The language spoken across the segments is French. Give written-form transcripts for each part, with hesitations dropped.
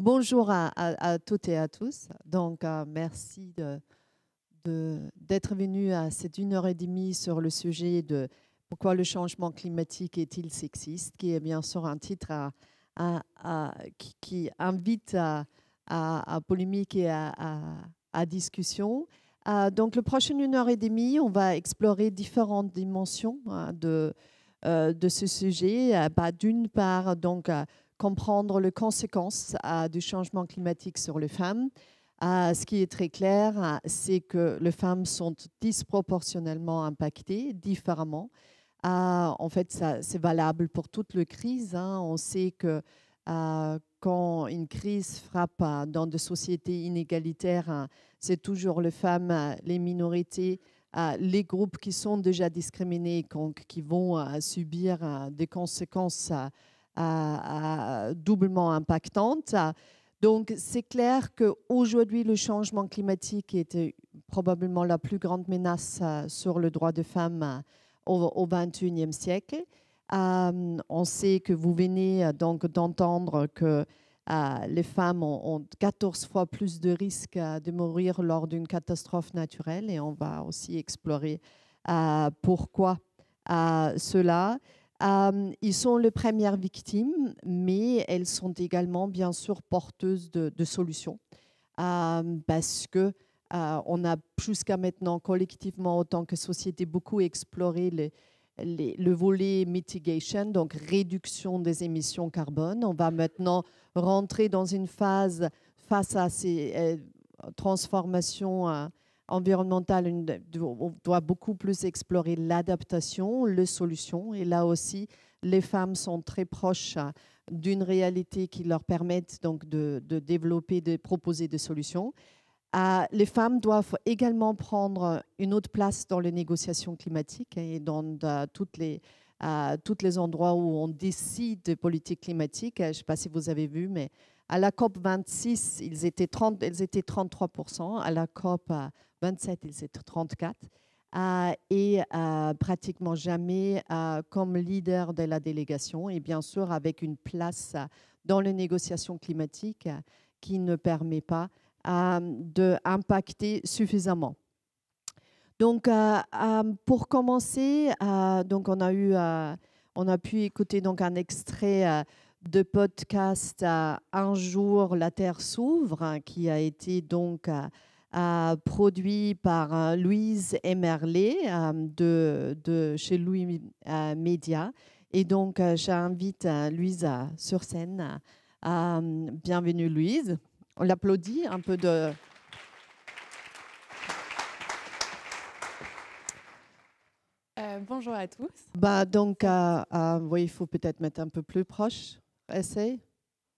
Bonjour à toutes et à tous. Donc, merci d'être venu à cette 1 heure et demie sur le sujet de pourquoi le changement climatique est-il sexiste, qui est bien sûr un titre qui invite à polémique et à discussion. Donc, le prochain 1 heure et demie, on va explorer différentes dimensions de ce sujet. D'une part, donc, comprendre les conséquences du changement climatique sur les femmes. Ce qui est très clair, c'est que les femmes sont disproportionnellement impactées différemment. En fait, c'est valable pour toute la crise. On sait que quand une crise frappe dans des sociétés inégalitaires, c'est toujours les femmes, les minorités, les groupes qui sont déjà discriminés, qui vont subir des conséquences doublement impactantes. Donc, c'est clair qu'aujourd'hui, le changement climatique est probablement la plus grande menace sur le droit des femmes au XXIe siècle. On sait que vous venez donc d'entendre que les femmes ont 14 fois plus de risques de mourir lors d'une catastrophe naturelle, et on va aussi explorer pourquoi cela. Ils sont les premières victimes, mais elles sont également bien sûr porteuses de solutions, parce que on a jusqu'à maintenant collectivement, autant que société, beaucoup exploré le volet mitigation, donc réduction des émissions carbone. On va maintenant rentrer dans une phase face à ces transformations environnementales. On doit beaucoup plus explorer l'adaptation, les solutions. Et là aussi, les femmes sont très proches d'une réalité qui leur permette donc de développer, de proposer des solutions. Les femmes doivent également prendre une autre place dans les négociations climatiques et dans tous les endroits où on décide de politique climatique. Je ne sais pas si vous avez vu, mais à la COP 26, elles étaient 33%. À la COP 27, ils étaient 34%. Et pratiquement jamais comme leader de la délégation. Et bien sûr, avec une place dans les négociations climatiques qui ne permet pas d'impacter suffisamment. Donc, pour commencer, donc on a pu écouter donc un extrait de podcast Un jour la Terre s'ouvre, qui a été donc produit par Louise Emerlé de chez Louis Média. Et donc, j'invite Louise sur scène. Bienvenue Louise. On l'applaudit un peu de... Bonjour à tous. Donc, oui, il faut peut-être mettre un peu plus proche. Essaye.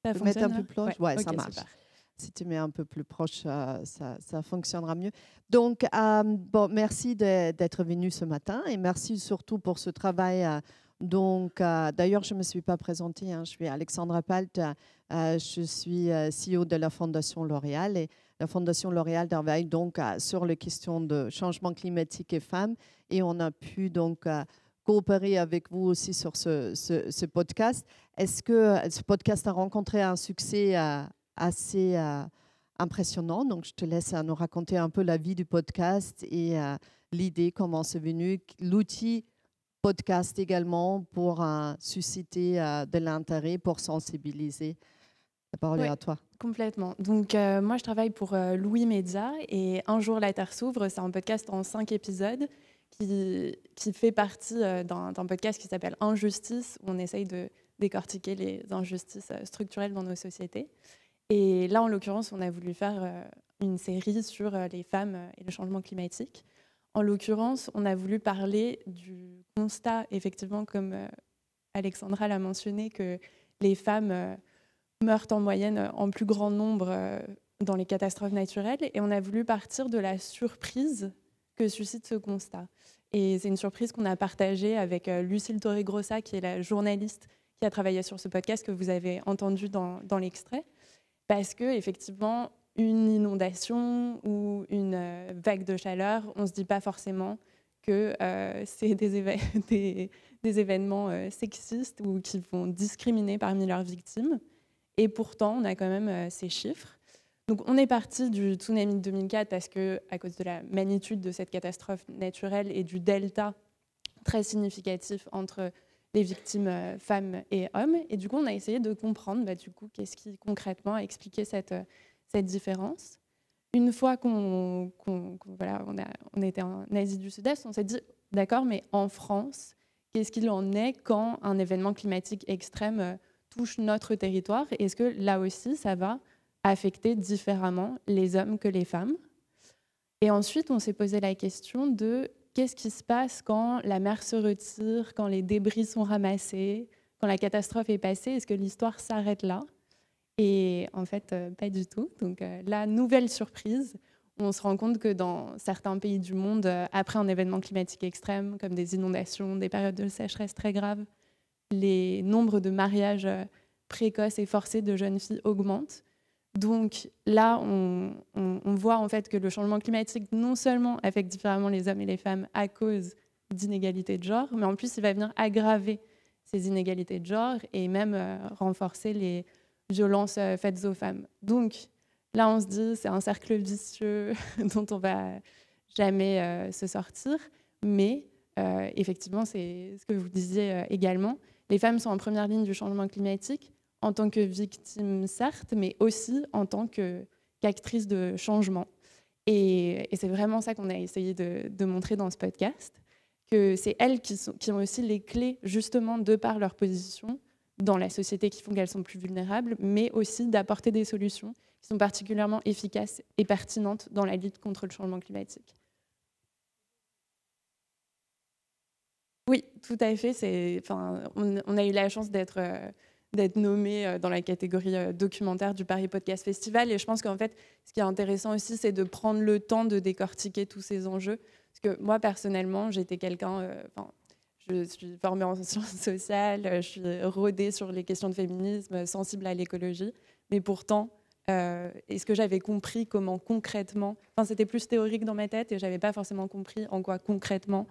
Ça Mettre un fonctionne peu plus proche. là? Ouais, ça Ok, marche. super. Si tu mets un peu plus proche, ça fonctionnera mieux. Donc, bon, merci d'être venu ce matin et merci surtout pour ce travail. Donc, d'ailleurs, je ne me suis pas présentée. Je suis Alexandra Palt. Je suis CEO de la Fondation L'Oréal. Et la Fondation L'Oréal travaille donc sur les questions de changement climatique et femmes. Et on a pu donc coopérer avec vous aussi sur ce podcast. Est-ce que ce podcast a rencontré un succès assez impressionnant? Donc, je te laisse nous raconter un peu la vie du podcast et l'idée, comment c'est venu, l'outil podcast également pour susciter de l'intérêt, pour sensibiliser. La parole est Oui, à toi. complètement. Donc, moi, je travaille pour Louis Média et Un jour la Terre s'ouvre, c'est un podcast en 5 épisodes qui fait partie d'un podcast qui s'appelle Injustice, où on essaye de décortiquer les injustices structurelles dans nos sociétés. Et là, en l'occurrence, on a voulu faire une série sur les femmes et le changement climatique. En l'occurrence, on a voulu parler du constat, effectivement, comme Alexandra l'a mentionné, que les femmes meurent en moyenne en plus grand nombre dans les catastrophes naturelles. Et on a voulu partir de la surprise que suscite ce constat. Et c'est une surprise qu'on a partagée avec Lucille Torregrossa, qui est la journaliste qui a travaillé sur ce podcast que vous avez entendu dans l'extrait. Parce que, effectivement, une inondation ou une vague de chaleur, on ne se dit pas forcément que c'est des événements sexistes ou qui vont discriminer parmi leurs victimes. Et pourtant, on a quand même ces chiffres. Donc, on est parti du tsunami de 2004 parce que, à cause de la magnitude de cette catastrophe naturelle et du delta très significatif entre les victimes femmes et hommes. Et du coup, on a essayé de comprendre qu'est-ce qui concrètement a expliqué cette différence. Une fois qu'on était en Asie du Sud-Est, on s'est dit, d'accord, mais en France, qu'est-ce qu'il en est quand un événement climatique extrême touche notre territoire? Est-ce que là aussi, ça va affecter différemment les hommes que les femmes? Et ensuite, on s'est posé la question de qu'est-ce qui se passe quand la mer se retire, quand les débris sont ramassés, quand la catastrophe est passée? Est-ce que l'histoire s'arrête là? Et en fait, pas du tout. Donc, la nouvelle surprise, on se rend compte que dans certains pays du monde, après un événement climatique extrême, comme des inondations, des périodes de sécheresse très graves, les nombres de mariages précoces et forcés de jeunes filles augmentent. Donc là, on voit en fait que le changement climatique non seulement affecte différemment les hommes et les femmes à cause d'inégalités de genre, mais en plus, il va venir aggraver ces inégalités de genre et même renforcer les violences faites aux femmes. Donc là, on se dit, c'est un cercle vicieux dont on ne va jamais se sortir. Mais effectivement, c'est ce que vous disiez également. Les femmes sont en première ligne du changement climatique, en tant que victimes, certes, mais aussi en tant qu'actrices de changement. Et c'est vraiment ça qu'on a essayé de montrer dans ce podcast, que c'est elles qui ont aussi les clés, justement, de par leur position dans la société, qui font qu'elles sont plus vulnérables, mais aussi d'apporter des solutions qui sont particulièrement efficaces et pertinentes dans la lutte contre le changement climatique. Oui, tout à fait. On a eu la chance d'être nommé dans la catégorie documentaire du Paris Podcast Festival. Et je pense qu'en fait, ce qui est intéressant aussi, c'est de prendre le temps de décortiquer tous ces enjeux. Parce que moi, personnellement, j'étais quelqu'un... je suis formée en sciences sociales, je suis rodée sur les questions de féminisme, sensible à l'écologie. Mais pourtant, est-ce que j'avais compris comment concrètement... c'était plus théorique dans ma tête et je n'avais pas forcément compris en quoi concrètement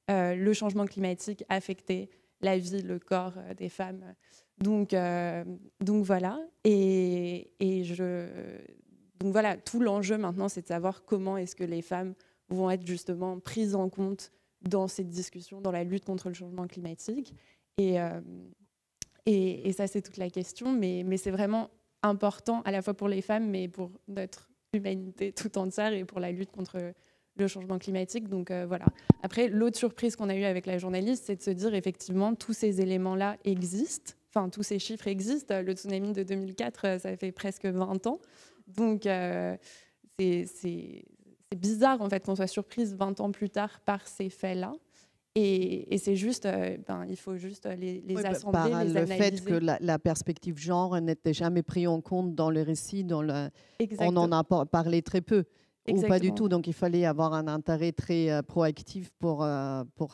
le changement climatique affectait la vie, le corps des femmes. Donc voilà. Donc voilà, tout l'enjeu maintenant, c'est de savoir comment est-ce que les femmes vont être justement prises en compte dans cette discussion, dans la lutte contre le changement climatique. Et ça, c'est toute la question. Mais c'est vraiment important, à la fois pour les femmes, mais pour notre humanité tout entière et pour la lutte contre le changement climatique. Donc voilà. Après, l'autre surprise qu'on a eue avec la journaliste, c'est de se dire effectivement tous ces éléments-là existent, enfin tous ces chiffres existent. Le tsunami de 2004, ça fait presque 20 ans. Donc c'est bizarre en fait qu'on soit surprise 20 ans plus tard par ces faits-là. Et c'est juste, il faut juste les assembler, les analyser. Le fait que la perspective genre n'était jamais prise en compte dans le récit, on en a parlé très peu. Exactement. Ou pas du tout, donc il fallait avoir un intérêt très proactif pour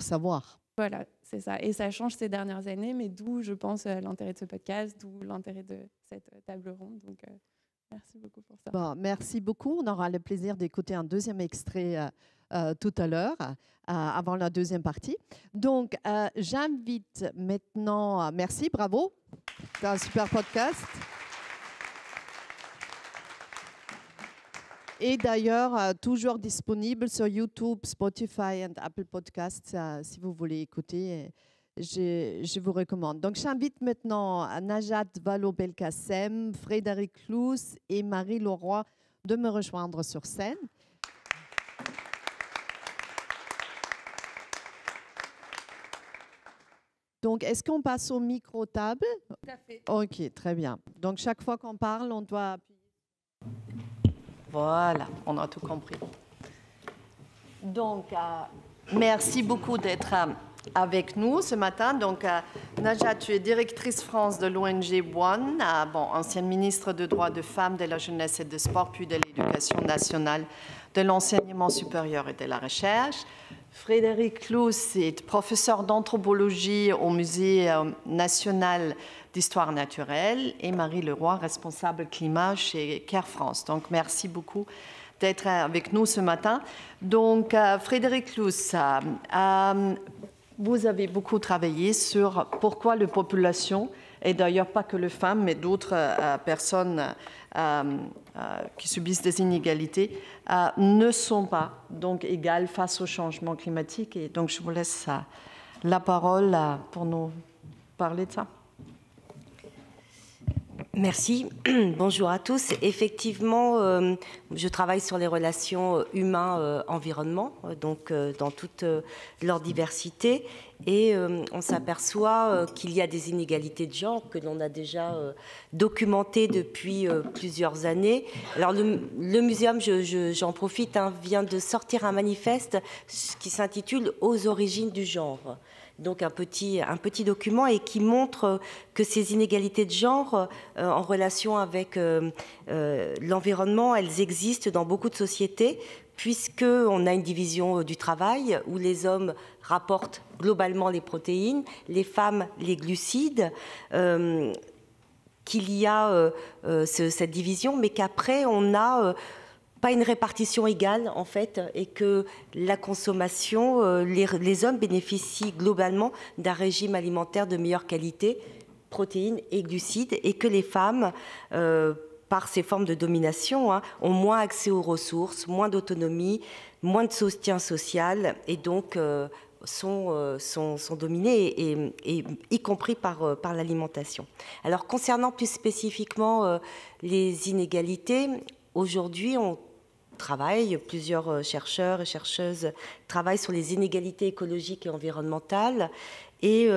savoir. Voilà, c'est ça. Et ça change ces dernières années, mais d'où, je pense, l'intérêt de ce podcast, d'où l'intérêt de cette table ronde. Donc, merci beaucoup pour ça. Bon, merci beaucoup. On aura le plaisir d'écouter un deuxième extrait tout à l'heure, avant la deuxième partie. Donc, j'invite maintenant... merci, bravo. C'est un super podcast. Et d'ailleurs, toujours disponible sur YouTube, Spotify et Apple Podcasts, si vous voulez écouter, je vous recommande. Donc, j'invite maintenant Najat Vallaud-Belkacem, Frédéric Clouse et Marie Leroy de me rejoindre sur scène. Donc, est-ce qu'on passe au micro-table? Tout à fait. OK, très bien. Donc, chaque fois qu'on parle, on doit appuyer. Voilà, on a tout compris. Donc, merci beaucoup d'être avec nous ce matin. Donc, Najat, tu es directrice France de l'ONG One, ancienne ministre de droits de femmes, de la jeunesse et des sports, puis de l'éducation nationale, de l'enseignement supérieur et de la recherche. Frédéric Clouse est professeur d'anthropologie au Musée national d'histoire naturelle et Marie Leroy, responsable climat chez Care France. Donc, merci beaucoup d'être avec nous ce matin. Donc, Frédéric Clouse, vous avez beaucoup travaillé sur pourquoi les populations et d'ailleurs pas que les femmes, mais d'autres personnes qui subissent des inégalités, ne sont pas donc égales face au changement climatique. Et donc je vous laisse la parole pour nous parler de ça. Merci. Bonjour à tous. Effectivement, je travaille sur les relations humain-environnement, donc dans toute leur diversité. Et on s'aperçoit qu'il y a des inégalités de genre que l'on a déjà documentées depuis plusieurs années. Alors le muséum, j'en profite, vient de sortir un manifeste qui s'intitule « Aux origines du genre ». Donc un petit document et qui montre que ces inégalités de genre en relation avec l'environnement, elles existent dans beaucoup de sociétés, puisqu'on a une division du travail où les hommes rapportent globalement les protéines, les femmes les glucides, qu'il y a cette division, mais qu'après on a pas une répartition égale, en fait, et que la consommation, les hommes bénéficient globalement d'un régime alimentaire de meilleure qualité, protéines et glucides, et que les femmes, par ces formes de domination, ont moins accès aux ressources, moins d'autonomie, moins de soutien social, et donc sont dominées, et y compris par l'alimentation. Alors, concernant plus spécifiquement les inégalités, aujourd'hui, plusieurs chercheurs et chercheuses travaillent sur les inégalités écologiques et environnementales. Et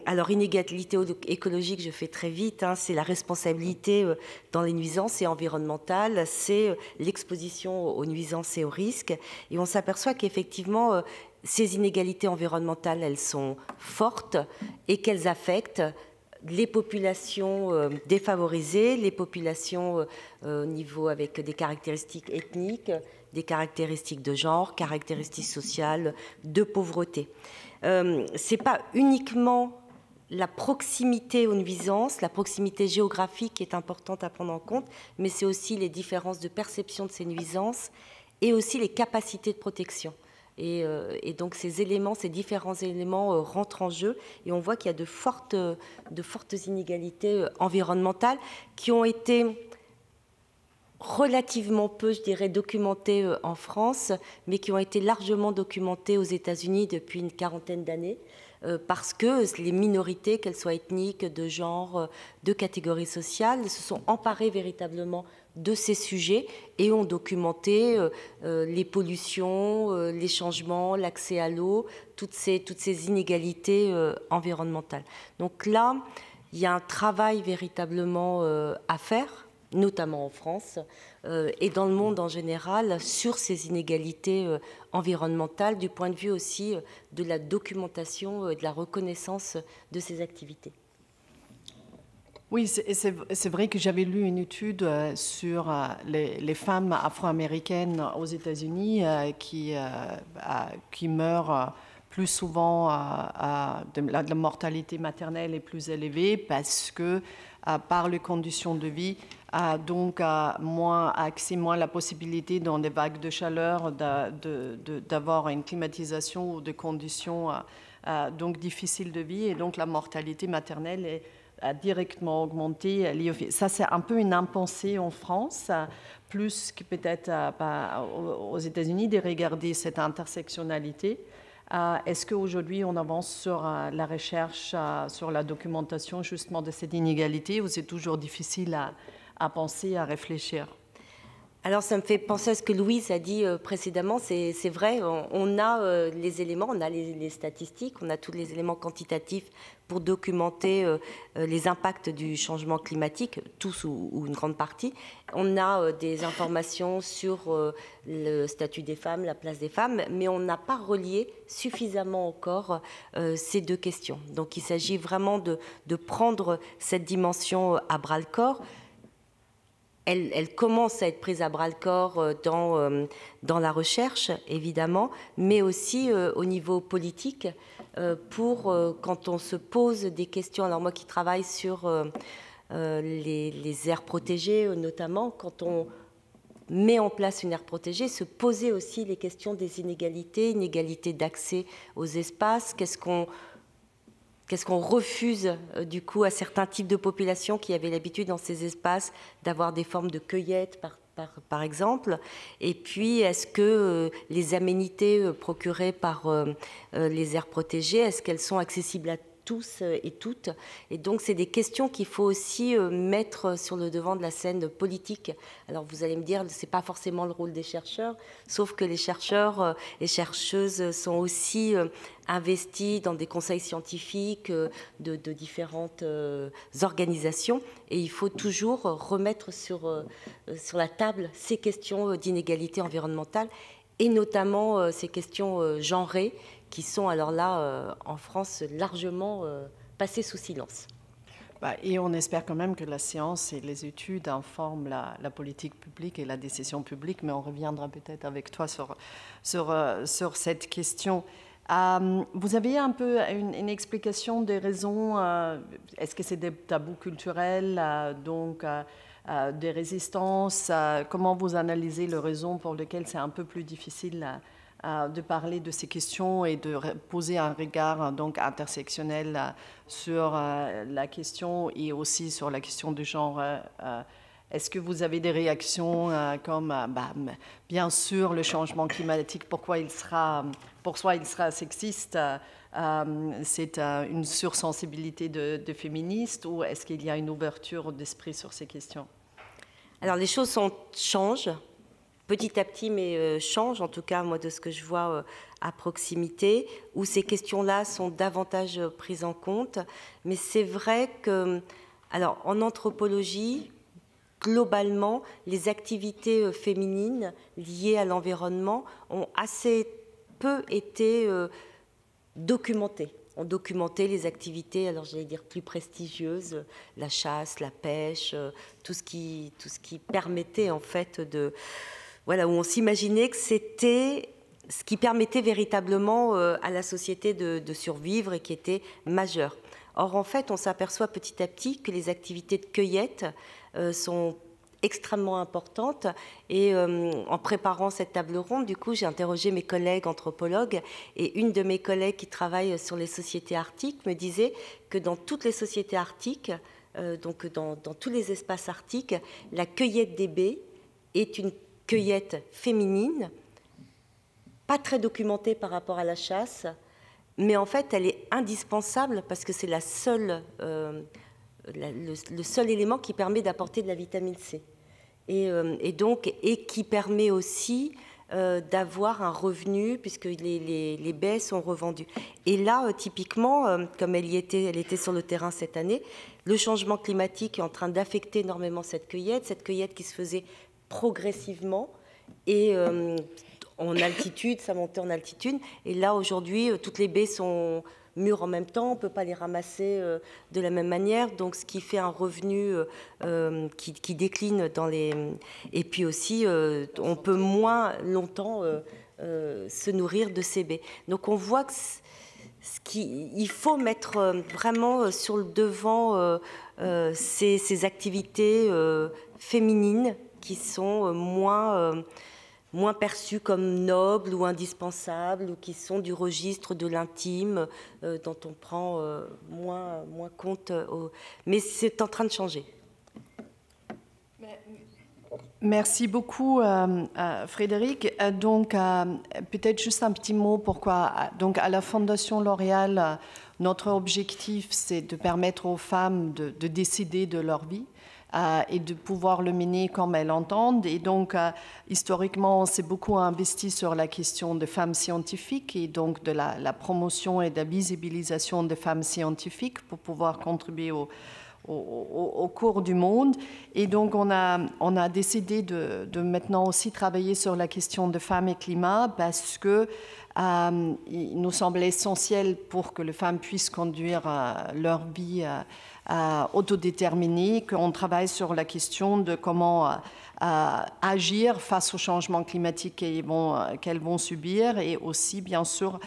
alors, inégalité écologique, je fais très vite, c'est la responsabilité dans les nuisances, et environnementale, c'est l'exposition aux nuisances et aux risques. Et on s'aperçoit qu'effectivement, ces inégalités environnementales, elles sont fortes et qu'elles affectent les populations défavorisées, les populations au niveau avec des caractéristiques ethniques, des caractéristiques de genre, caractéristiques sociales, de pauvreté. Ce n'est pas uniquement la proximité aux nuisances, la proximité géographique qui est importante à prendre en compte, mais c'est aussi les différences de perception de ces nuisances et aussi les capacités de protection. Et donc ces différents éléments rentrent en jeu, et on voit qu'il y a de fortes inégalités environnementales qui ont été relativement peu, je dirais, documentées en France, mais qui ont été largement documentées aux États-Unis depuis une quarantaine d'années, parce que les minorités, qu'elles soient ethniques, de genre, de catégorie sociale, se sont emparées véritablement de ces sujets et ont documenté les pollutions, les changements, l'accès à l'eau, toutes ces inégalités environnementales. Donc là, il y a un travail véritablement à faire, notamment en France et dans le monde en général, sur ces inégalités environnementales, du point de vue aussi de la documentation et de la reconnaissance de ces activités. Oui, c'est vrai que j'avais lu une étude sur les femmes afro-américaines aux États-Unis qui meurent plus souvent, la mortalité maternelle est plus élevée parce que par les conditions de vie, donc moins la possibilité dans des vagues de chaleur d'avoir une climatisation ou des conditions donc difficiles de vie, et donc la mortalité maternelle est a directement augmenté. Ça, c'est un peu une impensée en France, plus que peut-être aux États-Unis, de regarder cette intersectionnalité. Est-ce qu'aujourd'hui, on avance sur la recherche, sur la documentation justement de cette inégalité, ou c'est toujours difficile à penser, à réfléchir? Alors, ça me fait penser à ce que Louise a dit précédemment. C'est vrai, on a les éléments, on a les statistiques, on a tous les éléments quantitatifs pour documenter les impacts du changement climatique, tous ou une grande partie. On a des informations sur le statut des femmes, la place des femmes, mais on n'a pas relié suffisamment encore ces deux questions. Donc, il s'agit vraiment de prendre cette dimension à bras-le-corps. Elle commence à être prise à bras-le-corps dans la recherche, évidemment, mais aussi au niveau politique, quand on se pose des questions. Alors moi qui travaille sur les aires protégées, notamment, quand on met en place une aire protégée, se poser aussi les questions des inégalités d'accès aux espaces, qu'est-ce qu'on refuse du coup à certains types de populations qui avaient l'habitude dans ces espaces d'avoir des formes de cueillette par exemple. Et puis, est-ce que les aménités procurées par les aires protégées, est-ce qu'elles sont accessibles à tous et toutes? Et donc, c'est des questions qu'il faut aussi mettre sur le devant de la scène politique. Alors, vous allez me dire, c'est pas forcément le rôle des chercheurs, sauf que les chercheurs et chercheuses sont aussi investis dans des conseils scientifiques de différentes organisations. Et il faut toujours remettre sur la table ces questions d'inégalité environnementale et notamment ces questions genrées qui sont alors là, en France, largement passées sous silence. Et on espère quand même que la science et les études informent la politique publique et la décision publique, mais on reviendra peut-être avec toi sur cette question. Vous avez un peu une explication des raisons, est-ce que c'est des tabous culturels, des résistances, comment vous analysez les raisons pour lesquelles c'est un peu plus difficile de parler de ces questions et de poser un regard donc intersectionnel sur la question et aussi sur la question du genre. Est-ce que vous avez des réactions comme, bien sûr, le changement climatique, pourquoi il sera sexiste, c'est une sursensibilité de féministes, ou est-ce qu'il y a une ouverture d'esprit sur ces questions? Alors les choses changent. Petit à petit, mais change, en tout cas, moi, de ce que je vois à proximité, où ces questions-là sont davantage prises en compte. Mais c'est vrai que, alors, en anthropologie, globalement, les activités féminines liées à l'environnement ont assez peu été documentées. On documentait les activités, alors j'allais dire plus prestigieuses, la chasse, la pêche, tout ce qui permettait en fait de... Voilà, où on s'imaginait que c'était ce qui permettait véritablement à la société de survivre et qui était majeur. Or, en fait, on s'aperçoit petit à petit que les activités de cueillette sont extrêmement importantes. Et en préparant cette table ronde, du coup, j'ai interrogé mes collègues anthropologues. Et une de mes collègues qui travaille sur les sociétés arctiques me disait que dans toutes les sociétés arctiques, donc dans tous les espaces arctiques, la cueillette des baies est une cueillette féminine, pas très documentée par rapport à la chasse, mais en fait, elle est indispensable parce que c'est le seul élément qui permet d'apporter de la vitamine C. Et qui permet aussi d'avoir un revenu, puisque les baies sont revendues. Et là, typiquement, comme elle était sur le terrain cette année, le changement climatique est en train d'affecter énormément cette cueillette qui se faisait progressivement et en altitude, ça montait en altitude. Et là, aujourd'hui, toutes les baies sont mûres en même temps, on ne peut pas les ramasser de la même manière, donc ce qui fait un revenu qui décline dans les... Et puis aussi, on peut moins longtemps se nourrir de ces baies. Donc on voit que il faut mettre vraiment sur le devant ces activités féminines qui sont moins perçues comme nobles ou indispensables, ou qui sont du registre de l'intime, dont on prend moins compte. Mais c'est en train de changer. Merci beaucoup, Frédéric. Donc, peut-être juste un petit mot pourquoi. Donc, à la Fondation L'Oréal, notre objectif, c'est de permettre aux femmes de décider de leur vie. Et de pouvoir le mener comme elles l'entendent. Et donc, historiquement, on s'est beaucoup investi sur la question de femmes scientifiques et donc de la promotion et de la visibilisation des femmes scientifiques pour pouvoir contribuer au cours du monde. Et donc, on a décidé de maintenant aussi travailler sur la question de femmes et climat parce que il nous semble essentiel pour que les femmes puissent conduire leur vie autodéterminée, qu'on travaille sur la question de comment agir face au changement climatique qu'elles vont subir et aussi, bien sûr,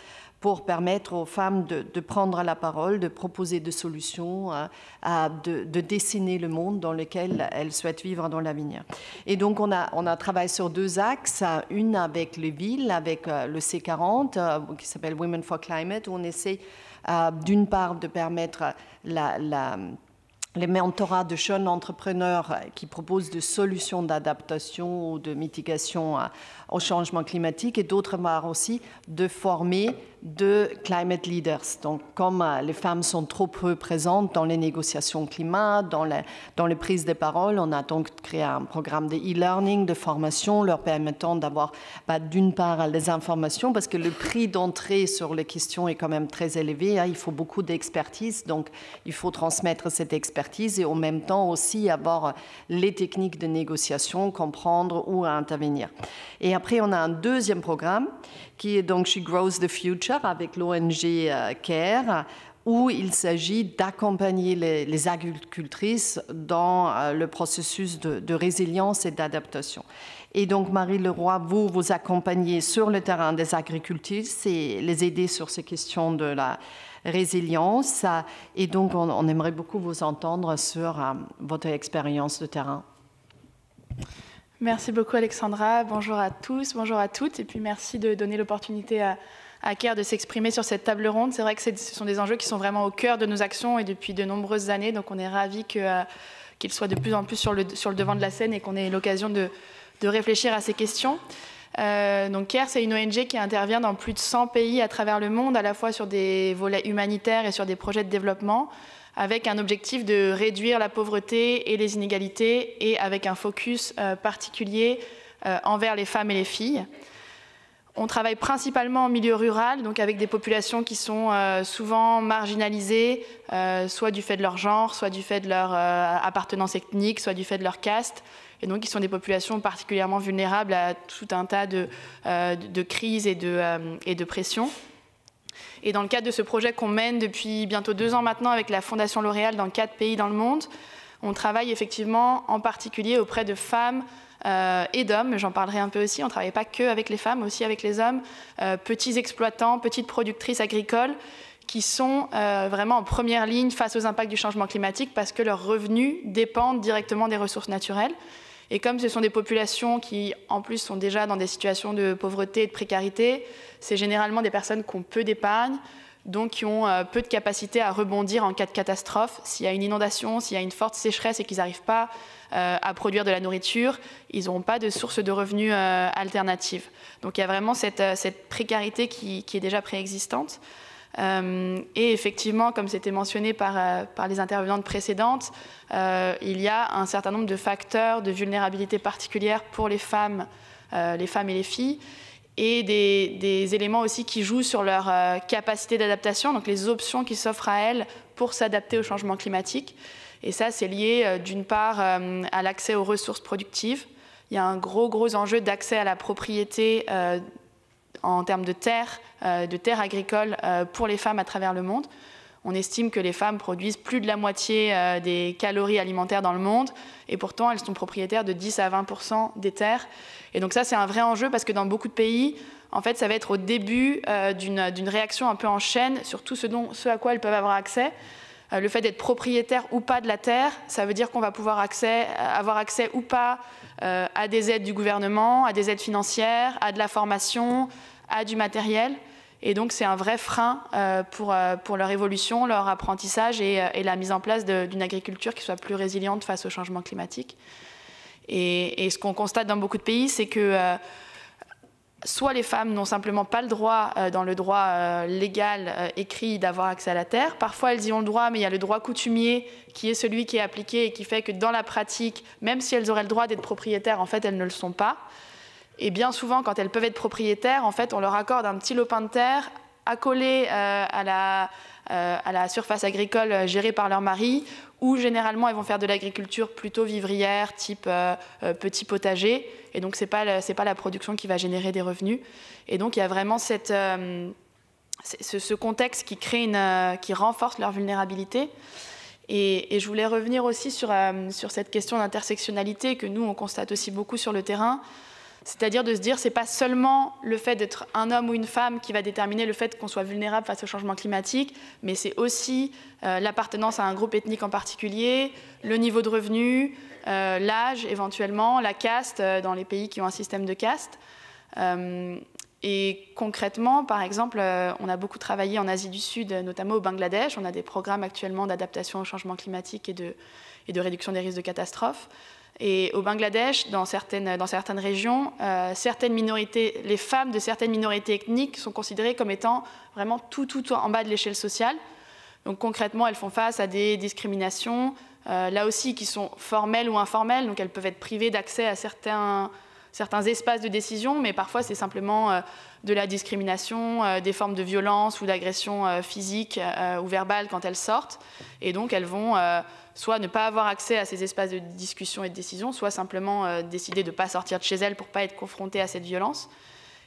pour permettre aux femmes de prendre la parole, de proposer des solutions, de dessiner le monde dans lequel elles souhaitent vivre dans l'avenir. Et donc, on a travaillé sur 2 axes, une avec les villes, avec le C40, qui s'appelle Women for Climate, où on essaie d'une part de permettre les mentorats de jeunes entrepreneurs qui proposent des solutions d'adaptation ou de mitigation au changement climatique, et d'autre part aussi de former de climate leaders. Donc, comme les femmes sont trop peu présentes dans les négociations climat, dans les prises de parole, on a donc créé un programme de e-learning, de formation, leur permettant d'avoir d'une part les informations, parce que le prix d'entrée sur les questions est quand même très élevé. Il faut beaucoup d'expertise, donc il faut transmettre cette expertise et en même temps aussi avoir les techniques de négociation, comprendre où intervenir. Et après, on a un deuxième programme qui est donc She Grows the Future avec l'ONG CARE, où il s'agit d'accompagner les agricultrices dans le processus de résilience et d'adaptation. Et donc, Marie Leroy, vous accompagnez sur le terrain des agricultrices et les aider sur ces questions de la résilience. Et donc, on aimerait beaucoup vous entendre sur votre expérience de terrain. Merci beaucoup Alexandra, bonjour à tous, bonjour à toutes, et puis merci de donner l'opportunité à CARE de s'exprimer sur cette table ronde. C'est vrai que ce sont des enjeux qui sont vraiment au cœur de nos actions et depuis de nombreuses années, donc on est ravis qu'ils soient de plus en plus sur le devant de la scène et qu'on ait l'occasion de réfléchir à ces questions. Donc CARE, c'est une ONG qui intervient dans plus de 100 pays à travers le monde, à la fois sur des volets humanitaires et sur des projets de développement, avec un objectif de réduire la pauvreté et les inégalités et avec un focus particulier envers les femmes et les filles. On travaille principalement en milieu rural, donc avec des populations qui sont souvent marginalisées, soit du fait de leur genre, soit du fait de leur appartenance ethnique, soit du fait de leur caste, et donc qui sont des populations particulièrement vulnérables à tout un tas de crises et de pressions. Et dans le cadre de ce projet qu'on mène depuis bientôt 2 ans maintenant avec la Fondation L'Oréal dans 4 pays dans le monde, on travaille effectivement en particulier auprès de femmes et d'hommes, j'en parlerai un peu aussi, on ne travaille pas que avec les femmes, aussi avec les hommes, petits exploitants, petites productrices agricoles qui sont vraiment en première ligne face aux impacts du changement climatique parce que leurs revenus dépendent directement des ressources naturelles. Et comme ce sont des populations qui, en plus, sont déjà dans des situations de pauvreté et de précarité, c'est généralement des personnes qui ont peu d'épargne, donc qui ont peu de capacité à rebondir en cas de catastrophe. S'il y a une inondation, s'il y a une forte sécheresse et qu'ils n'arrivent pas à produire de la nourriture, ils n'auront pas de source de revenus alternative. Donc il y a vraiment cette précarité qui est déjà préexistante. Et effectivement, comme c'était mentionné par les intervenantes précédentes, il y a un certain nombre de facteurs de vulnérabilité particulière pour les femmes et les filles, et des éléments aussi qui jouent sur leur capacité d'adaptation, donc les options qui s'offrent à elles pour s'adapter au changement climatique. Et ça, c'est lié d'une part à l'accès aux ressources productives. Il y a un gros enjeu d'accès à la propriété en termes de terres agricoles pour les femmes à travers le monde. On estime que les femmes produisent plus de la moitié des calories alimentaires dans le monde, et pourtant elles sont propriétaires de 10 à 20% des terres. Et donc ça, c'est un vrai enjeu parce que dans beaucoup de pays, en fait, ça va être au début d'une réaction un peu en chaîne sur tout ce à quoi elles peuvent avoir accès. Le fait d'être propriétaire ou pas de la terre, ça veut dire qu'on va pouvoir avoir accès ou pas à des aides du gouvernement, à des aides financières, à de la formation, à du matériel. Et donc, c'est un vrai frein pour leur évolution, leur apprentissage et la mise en place d'une agriculture qui soit plus résiliente face au changement climatique. Et ce qu'on constate dans beaucoup de pays, c'est que soit les femmes n'ont simplement pas le droit, dans le droit légal écrit, d'avoir accès à la terre. Parfois, elles y ont le droit, mais il y a le droit coutumier qui est celui qui est appliqué et qui fait que dans la pratique, même si elles auraient le droit d'être propriétaires, en fait, elles ne le sont pas. Et bien souvent, quand elles peuvent être propriétaires, en fait, on leur accorde un petit lopin de terre accolé à la surface agricole gérée par leur mari, où généralement, elles vont faire de l'agriculture plutôt vivrière, type petit potager. Et donc, c'est pas la production qui va générer des revenus. Et donc, il y a vraiment ce contexte qui renforce leur vulnérabilité. Et je voulais revenir aussi sur cette question d'intersectionnalité que nous, on constate aussi beaucoup sur le terrain. C'est-à-dire de se dire, c'est pas seulement le fait d'être un homme ou une femme qui va déterminer le fait qu'on soit vulnérable face au changement climatique, mais c'est aussi l'appartenance à un groupe ethnique en particulier, le niveau de revenu, l'âge éventuellement, la caste dans les pays qui ont un système de caste. Et concrètement, par exemple, on a beaucoup travaillé en Asie du Sud, notamment au Bangladesh. On a des programmes actuellement d'adaptation au changement climatique et de réduction des risques de catastrophes. Et au Bangladesh, dans certaines régions, les femmes de certaines minorités ethniques sont considérées comme étant vraiment tout en bas de l'échelle sociale. Donc concrètement, elles font face à des discriminations, là aussi, qui sont formelles ou informelles. Donc elles peuvent être privées d'accès à certains espaces de décision, mais parfois c'est simplement de la discrimination, des formes de violence ou d'agression physique ou verbale quand elles sortent. Et donc elles vont soit ne pas avoir accès à ces espaces de discussion et de décision, soit simplement décider de ne pas sortir de chez elles pour ne pas être confrontées à cette violence.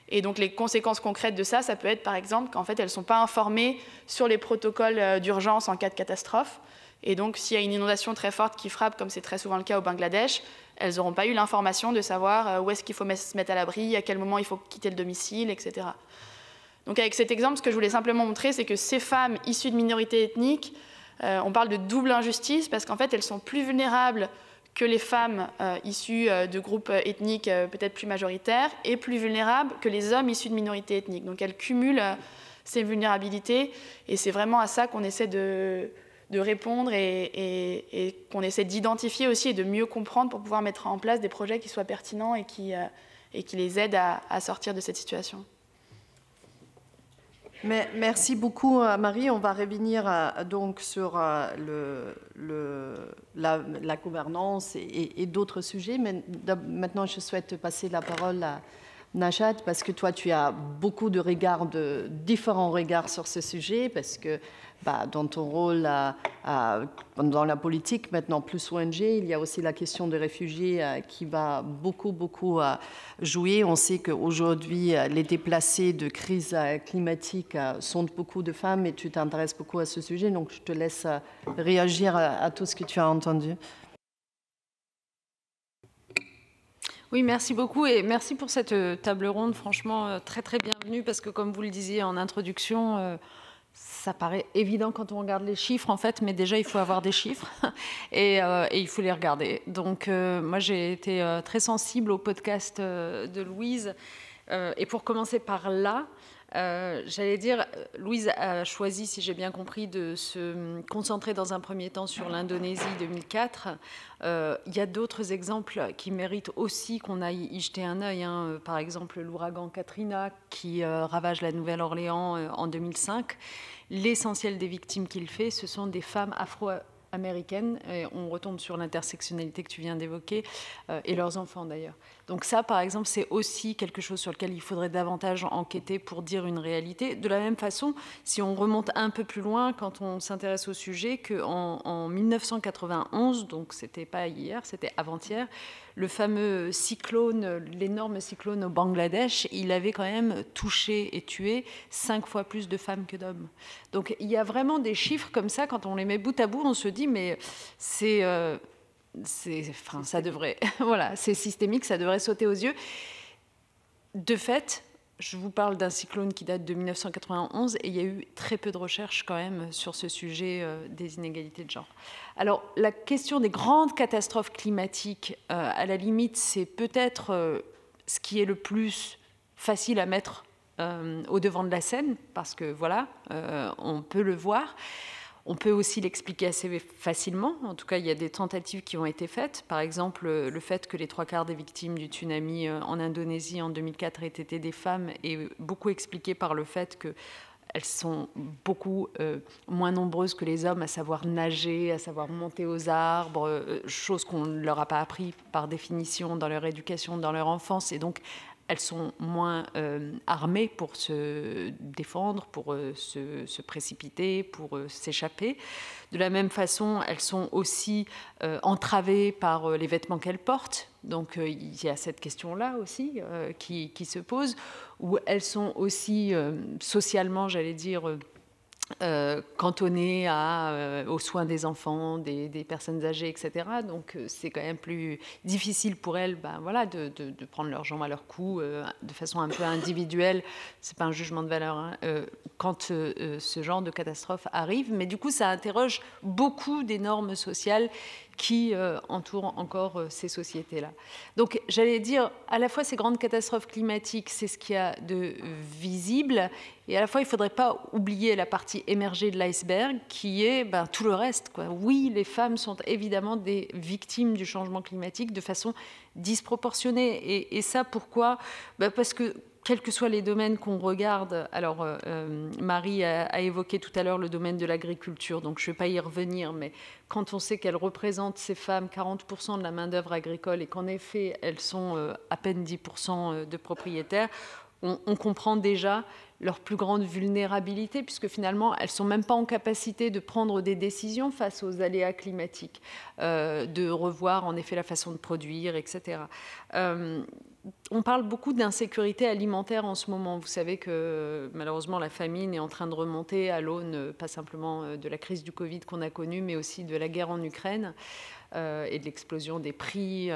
Et donc les conséquences concrètes de ça, ça peut être par exemple qu'en fait elles ne sont pas informées sur les protocoles d'urgence en cas de catastrophe. Et donc s'il y a une inondation très forte qui frappe, comme c'est très souvent le cas au Bangladesh, elles n'auront pas eu l'information de savoir où est-ce qu'il faut se mettre à l'abri, à quel moment il faut quitter le domicile, etc. Donc avec cet exemple, ce que je voulais simplement montrer, c'est que ces femmes issues de minorités ethniques, on parle de double injustice parce qu'en fait, elles sont plus vulnérables que les femmes issues de groupes ethniques peut-être plus majoritaires et plus vulnérables que les hommes issus de minorités ethniques. Donc elles cumulent ces vulnérabilités et c'est vraiment à ça qu'on essaie de répondre et qu'on essaie d'identifier aussi et de mieux comprendre pour pouvoir mettre en place des projets qui soient pertinents et qui les aident à sortir de cette situation. Merci beaucoup, Marie. On va revenir donc sur la gouvernance et d'autres sujets. Mais maintenant, je souhaite passer la parole à Najat, parce que toi, tu as beaucoup de différents regards sur ce sujet, parce que dans ton rôle dans la politique, maintenant plus ONG, il y a aussi la question des réfugiés qui va beaucoup jouer. On sait qu'aujourd'hui, les déplacés de crise climatique sont beaucoup de femmes et tu t'intéresses beaucoup à ce sujet, donc je te laisse réagir à tout ce que tu as entendu. Oui, merci beaucoup et merci pour cette table ronde, franchement très bienvenue, parce que comme vous le disiez en introduction, ça paraît évident quand on regarde les chiffres en fait, mais déjà il faut avoir des chiffres et il faut les regarder. Donc moi j'ai été très sensible au podcast de Louise et pour commencer par là, j'allais dire, Louise a choisi, si j'ai bien compris, de se concentrer dans un premier temps sur l'Indonésie 2004. Il y a d'autres exemples qui méritent aussi qu'on aille y jeter un œil. Par exemple, l'ouragan Katrina qui ravage la Nouvelle-Orléans en 2005. L'essentiel des victimes qu'il fait, ce sont des femmes afro-américaines. Et on retombe sur l'intersectionnalité que tu viens d'évoquer, et leurs enfants d'ailleurs. Donc ça, par exemple, c'est aussi quelque chose sur lequel il faudrait davantage enquêter pour dire une réalité. De la même façon, si on remonte un peu plus loin, quand on s'intéresse au sujet, qu'en 1991, donc c'était pas hier, c'était avant-hier, le fameux cyclone, l'énorme cyclone au Bangladesh, il avait quand même touché et tué 5 fois plus de femmes que d'hommes. Donc il y a vraiment des chiffres comme ça, quand on les met bout à bout, on se dit, mais ça devrait, voilà, c'est systémique, ça devrait sauter aux yeux. De fait, je vous parle d'un cyclone qui date de 1991 et il y a eu très peu de recherches quand même sur ce sujet des inégalités de genre. Alors, la question des grandes catastrophes climatiques, à la limite, c'est peut-être ce qui est le plus facile à mettre au devant de la scène, parce que voilà, on peut le voir. On peut aussi l'expliquer assez facilement. En tout cas, il y a des tentatives qui ont été faites. Par exemple, le fait que les 3/4 des victimes du tsunami en Indonésie en 2004 aient été des femmes est beaucoup expliqué par le fait qu'elles sont beaucoup moins nombreuses que les hommes à savoir nager, à savoir monter aux arbres, chose qu'on ne leur a pas appris par définition dans leur éducation, dans leur enfance. Et donc, elles sont moins armées pour se défendre, pour se précipiter, pour s'échapper. De la même façon, elles sont aussi entravées par les vêtements qu'elles portent. Donc il y a cette question-là aussi qui se pose, où elles sont aussi socialement, j'allais dire, cantonnée aux soins des enfants, des personnes âgées, etc. Donc c'est quand même plus difficile pour elles voilà, de prendre leurs jambes à leur cou de façon un peu individuelle. Ce n'est pas un jugement de valeur hein, quand ce genre de catastrophe arrive. Mais du coup, ça interroge beaucoup des normes sociales qui entourent encore ces sociétés-là. Donc, j'allais dire, à la fois ces grandes catastrophes climatiques, c'est ce qu'il y a de visible, et à la fois, il ne faudrait pas oublier la partie émergée de l'iceberg, qui est tout le reste, quoi. Oui, les femmes sont évidemment des victimes du changement climatique de façon disproportionnée. Et ça, pourquoi ? Parce que quels que soient les domaines qu'on regarde, alors Marie a évoqué tout à l'heure le domaine de l'agriculture, donc je ne vais pas y revenir, mais quand on sait qu'elles représentent, ces femmes, 40% de la main-d'œuvre agricole et qu'en effet, elles sont à peine 10% de propriétaires, on comprend déjà leur plus grande vulnérabilité, puisque finalement, elles ne sont même pas en capacité de prendre des décisions face aux aléas climatiques, de revoir en effet la façon de produire, etc. On parle beaucoup d'insécurité alimentaire en ce moment. Vous savez que malheureusement la famine est en train de remonter à l'aune pas simplement de la crise du Covid qu'on a connue, mais aussi de la guerre en Ukraine et de l'explosion des prix,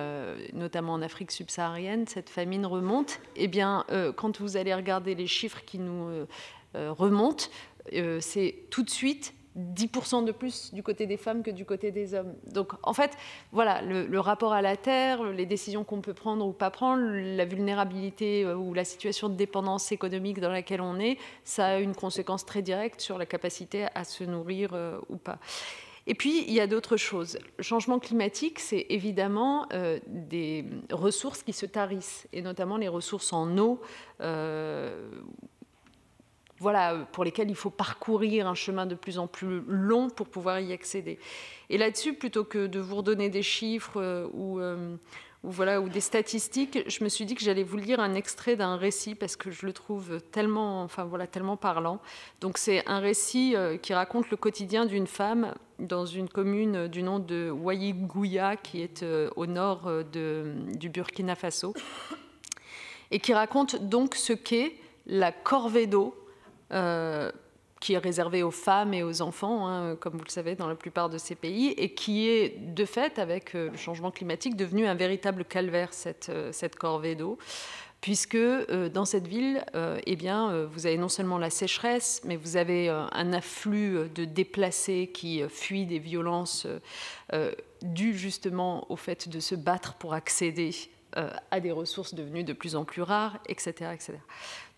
notamment en Afrique subsaharienne. Cette famine remonte. Eh bien, quand vous allez regarder les chiffres qui nous remontent, c'est tout de suite 10% de plus du côté des femmes que du côté des hommes. Donc, en fait, voilà, le rapport à la terre, les décisions qu'on peut prendre ou pas prendre, la vulnérabilité ou la situation de dépendance économique dans laquelle on est, ça a une conséquence très directe sur la capacité à se nourrir ou pas. Et puis, il y a d'autres choses. Le changement climatique, c'est évidemment des ressources qui se tarissent, et notamment les ressources en eau, voilà, pour lesquels il faut parcourir un chemin de plus en plus long pour pouvoir y accéder. Et là-dessus, plutôt que de vous redonner des chiffres ou des statistiques, je me suis dit que j'allais vous lire un extrait d'un récit parce que je le trouve tellement parlant. Donc c'est un récit qui raconte le quotidien d'une femme dans une commune du nom de Ouaïgouya, qui est au nord du Burkina Faso, et qui raconte donc ce qu'est la corvée d'eau, qui est réservée aux femmes et aux enfants, hein, comme vous le savez, dans la plupart de ces pays, et qui est, de fait, avec le changement climatique, devenue un véritable calvaire, cette corvée d'eau, puisque dans cette ville, vous avez non seulement la sécheresse, mais vous avez un afflux de déplacés qui fuient des violences dues justement au fait de se battre pour accéder à des ressources devenues de plus en plus rares, etc. etc.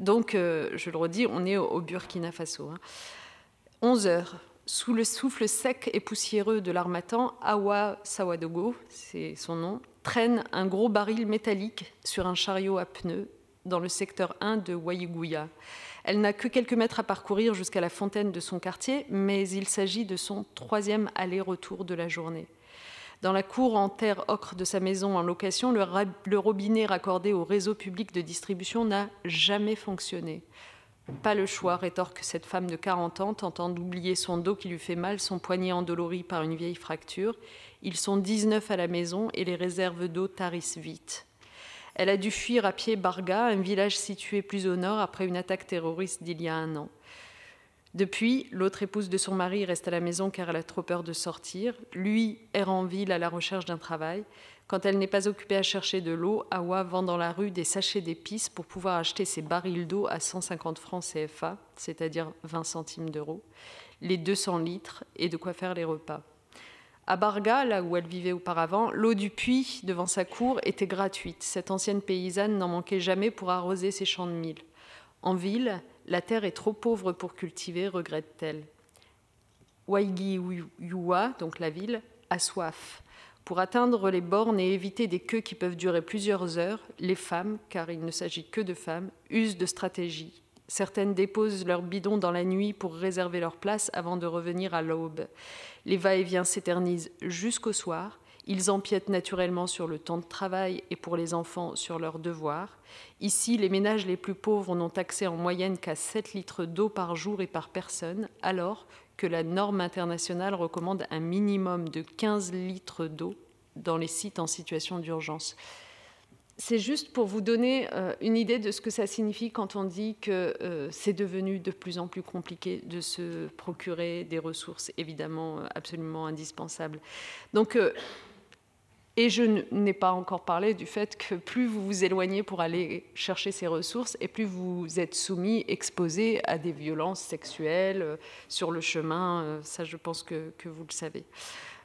Donc, je le redis, on est au Burkina Faso. 11 heures, sous le souffle sec et poussiéreux de l'harmattan, Awa Sawadogo, c'est son nom, traîne un gros baril métallique sur un chariot à pneus dans le secteur 1 de Ouaïgouya. Elle n'a que quelques mètres à parcourir jusqu'à la fontaine de son quartier, mais il s'agit de son 3e aller-retour de la journée. Dans la cour en terre ocre de sa maison en location, le robinet raccordé au réseau public de distribution n'a jamais fonctionné. Pas le choix, rétorque cette femme de 40 ans, tentant d'oublier son dos qui lui fait mal, son poignet endolori par une vieille fracture. Ils sont 19 à la maison et les réserves d'eau tarissent vite. Elle a dû fuir à pied Barga, un village situé plus au nord après une attaque terroriste d'il y a 1 an. Depuis, l'autre épouse de son mari reste à la maison car elle a trop peur de sortir. Lui erre en ville à la recherche d'un travail. Quand elle n'est pas occupée à chercher de l'eau, Awa vend dans la rue des sachets d'épices pour pouvoir acheter ses barils d'eau à 150 francs CFA, c'est-à-dire 20 centimes d'euros, les 200 litres et de quoi faire les repas. À Barga, là où elle vivait auparavant, l'eau du puits devant sa cour était gratuite. Cette ancienne paysanne n'en manquait jamais pour arroser ses champs de mil. En ville, la terre est trop pauvre pour cultiver, regrette-t-elle. Ouaïgouya, donc la ville, a soif. Pour atteindre les bornes et éviter des queues qui peuvent durer plusieurs heures, les femmes, car il ne s'agit que de femmes, usent de stratégies. Certaines déposent leurs bidons dans la nuit pour réserver leur place avant de revenir à l'aube. Les va-et-vient s'éternisent jusqu'au soir. Ils empiètent naturellement sur le temps de travail et pour les enfants sur leurs devoirs. Ici, les ménages les plus pauvres n'ont accès en moyenne qu'à 7 litres d'eau par jour et par personne, alors que la norme internationale recommande un minimum de 15 litres d'eau dans les sites en situation d'urgence. c'est juste pour vous donner une idée de ce que ça signifie quand on dit que c'est devenu de plus en plus compliqué de se procurer des ressources, évidemment absolument indispensables. Donc, et je n'ai pas encore parlé du fait que plus vous vous éloignez pour aller chercher ces ressources, et plus vous êtes soumis, exposés à des violences sexuelles sur le chemin. Ça, je pense que vous le savez.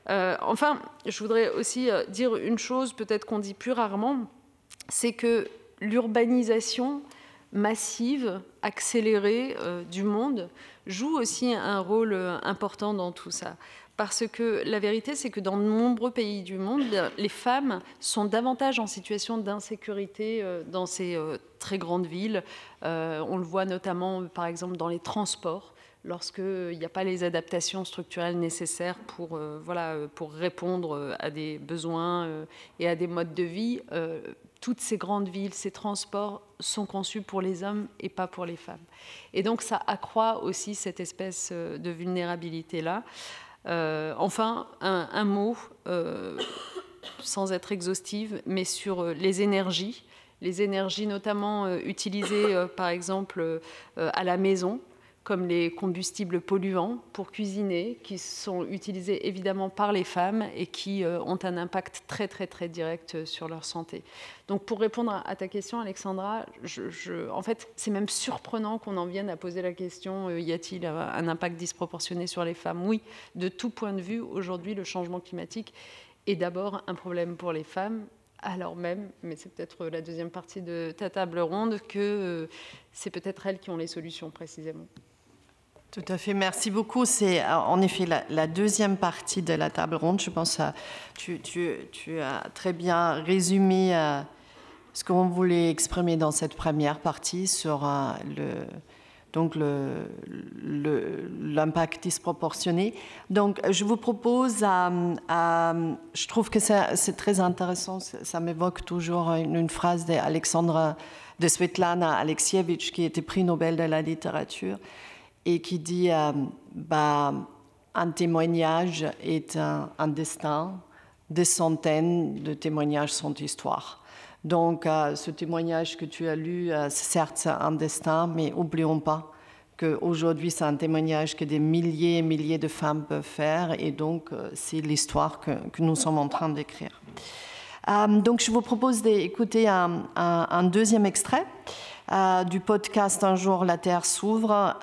Enfin, je voudrais aussi dire une chose, peut-être qu'on dit plus rarement, c'est que l'urbanisation massive, accélérée du monde joue aussi un rôle important dans tout ça. Parce que la vérité, c'est que dans de nombreux pays du monde, les femmes sont davantage en situation d'insécurité dans ces très grandes villes. On le voit notamment, par exemple, dans les transports, lorsqu'il n'y a pas les adaptations structurelles nécessaires pour répondre à des besoins et à des modes de vie. Toutes ces grandes villes, ces transports sont conçus pour les hommes et pas pour les femmes. Et donc, ça accroît aussi cette espèce de vulnérabilité-là. Enfin, un mot, sans être exhaustive, mais sur les énergies notamment utilisées, par exemple, à la maison, comme les combustibles polluants pour cuisiner, qui sont utilisés évidemment par les femmes et qui ont un impact très, très, très direct sur leur santé. Donc, pour répondre à ta question, Alexandra, en fait, c'est même surprenant qu'on en vienne à poser la question, y a-t-il un impact disproportionné sur les femmes? Oui, de tout point de vue, aujourd'hui, le changement climatique est d'abord un problème pour les femmes, alors même, mais c'est peut-être la deuxième partie de ta table ronde, que c'est peut-être elles qui ont les solutions précisément. Tout à fait, merci beaucoup. C'est en effet la deuxième partie de la table ronde. Je pense que tu as très bien résumé ce qu'on voulait exprimer dans cette première partie sur l'impact disproportionné. Donc, je vous propose, je trouve que c'est très intéressant, ça m'évoque toujours une phrase de Svetlana Alexievitch, qui était prix Nobel de la littérature, et qui dit un témoignage est un destin, des centaines de témoignages sont histoire. Donc, ce témoignage que tu as lu, c'est certes un destin, mais n'oublions pas qu'aujourd'hui, c'est un témoignage que des milliers et milliers de femmes peuvent faire, et donc, c'est l'histoire que nous sommes en train d'écrire. Donc, je vous propose d'écouter un deuxième extrait du podcast Un jour la Terre s'ouvre,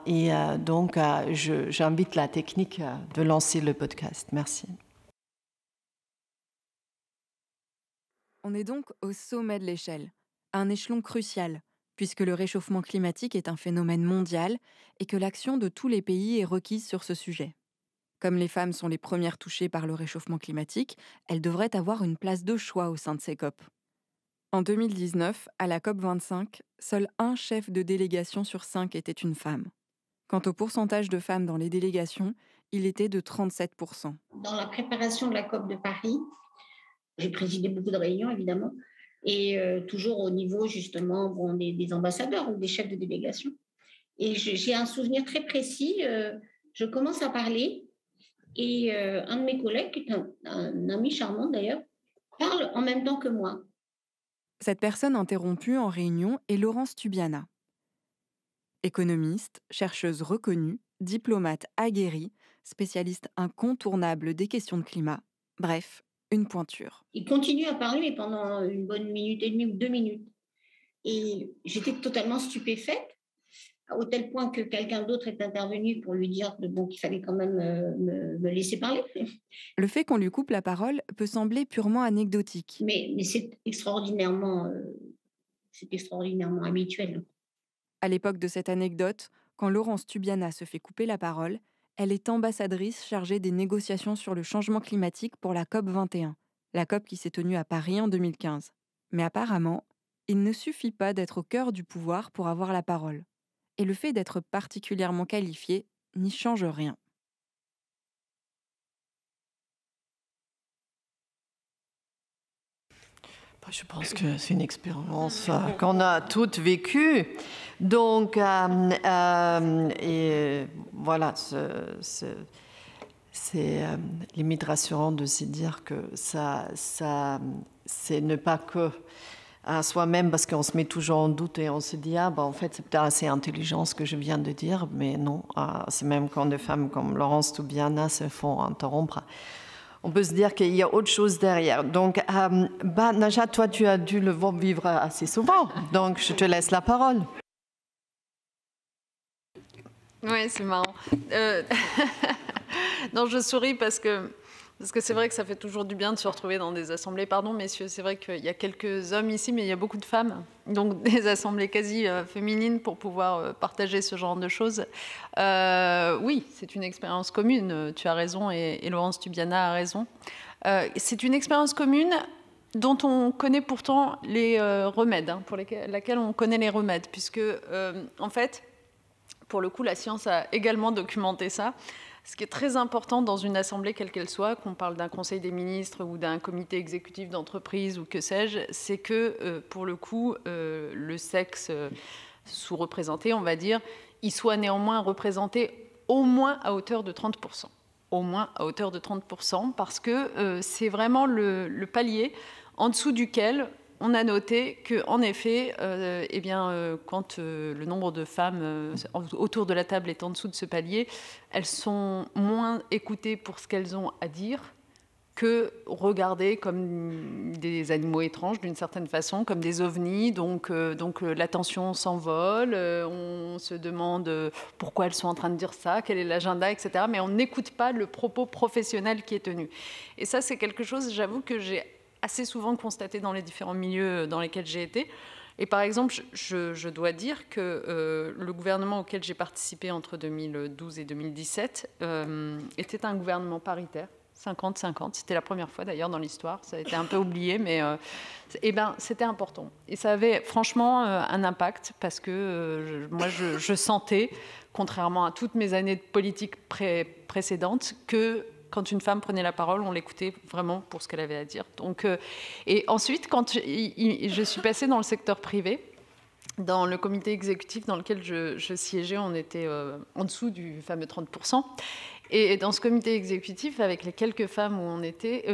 et donc j'invite la technique de lancer le podcast. Merci. On est donc au sommet de l'échelle, un échelon crucial, puisque le réchauffement climatique est un phénomène mondial et que l'action de tous les pays est requise sur ce sujet. Comme les femmes sont les premières touchées par le réchauffement climatique, elles devraient avoir une place de choix au sein de ces COP. En 2019, à la COP25, seul un chef de délégation sur 5 était une femme. Quant au pourcentage de femmes dans les délégations, il était de 37%. Dans la préparation de la COP de Paris, j'ai présidé beaucoup de réunions, évidemment, et toujours au niveau, justement, des ambassadeurs ou des chefs de délégation. Et j'ai un souvenir très précis. Je commence à parler, et un de mes collègues, qui est un ami charmant d'ailleurs, parle en même temps que moi. Cette personne interrompue en réunion est Laurence Tubiana. Économiste, chercheuse reconnue, diplomate aguerrie, spécialiste incontournable des questions de climat, bref, une pointure. Il continue à parler mais pendant une bonne minute et demie ou 2 minutes. Et j'étais totalement stupéfaite, au tel point que quelqu'un d'autre est intervenu pour lui dire qu'il fallait quand même me laisser parler. Le fait qu'on lui coupe la parole peut sembler purement anecdotique. Mais c'est extraordinairement habituel. À l'époque de cette anecdote, quand Laurence Tubiana se fait couper la parole, elle est ambassadrice chargée des négociations sur le changement climatique pour la COP21, la COP qui s'est tenue à Paris en 2015. Mais apparemment, il ne suffit pas d'être au cœur du pouvoir pour avoir la parole. Et le fait d'être particulièrement qualifié n'y change rien. Je pense que c'est une expérience qu'on a toutes vécue. Donc, et voilà, limite rassurant de se dire que c'est ne pas que à soi-même, parce qu'on se met toujours en doute et on se dit en fait, c'est peut-être assez intelligent ce que je viens de dire, mais non, c'est même quand des femmes comme Laurence Toubiana se font interrompre. On peut se dire qu'il y a autre chose derrière. Donc, Najat, toi, tu as dû le vivre assez souvent, donc je te laisse la parole. Oui, c'est marrant. Non, je souris parce que c'est vrai que ça fait toujours du bien de se retrouver dans des assemblées. Pardon, messieurs, c'est vrai qu'il y a quelques hommes ici, mais il y a beaucoup de femmes. Donc, des assemblées quasi féminines pour pouvoir partager ce genre de choses. Oui, c'est une expérience commune. Tu as raison et Laurence Toubiana a raison. C'est une expérience commune dont on connaît pourtant les remèdes, pour laquelle on connaît les remèdes, puisque, en fait, pour le coup, la science a également documenté ça. Ce qui est très important dans une assemblée, quelle qu'elle soit, qu'on parle d'un conseil des ministres ou d'un comité exécutif d'entreprise ou que sais-je, c'est que, pour le coup, le sexe sous-représenté, on va dire, il soit néanmoins représenté au moins à hauteur de 30%. Au moins à hauteur de 30%, parce que c'est vraiment le palier en dessous duquel on a noté qu'en effet, quand le nombre de femmes autour de la table est en dessous de ce palier, elles sont moins écoutées pour ce qu'elles ont à dire que regardées comme des animaux étranges d'une certaine façon, comme des ovnis. Donc l'attention s'envole, on se demande pourquoi elles sont en train de dire ça, quel est l'agenda, etc. Mais on n'écoute pas le propos professionnel qui est tenu. Et ça, c'est quelque chose, j'avoue, que j'ai assez souvent constaté dans les différents milieux dans lesquels j'ai été. Et par exemple, je dois dire que le gouvernement auquel j'ai participé entre 2012 et 2017 était un gouvernement paritaire, 50-50. C'était la première fois d'ailleurs dans l'histoire. Ça a été un peu oublié, mais c'était important. Et ça avait franchement un impact parce que moi, je sentais, contrairement à toutes mes années de politique précédentes, que quand une femme prenait la parole, on l'écoutait vraiment pour ce qu'elle avait à dire. Donc, et ensuite, quand je suis passée dans le secteur privé, dans le comité exécutif dans lequel je siégeais, on était en dessous du fameux 30%. Et dans ce comité exécutif, avec les quelques femmes où on était,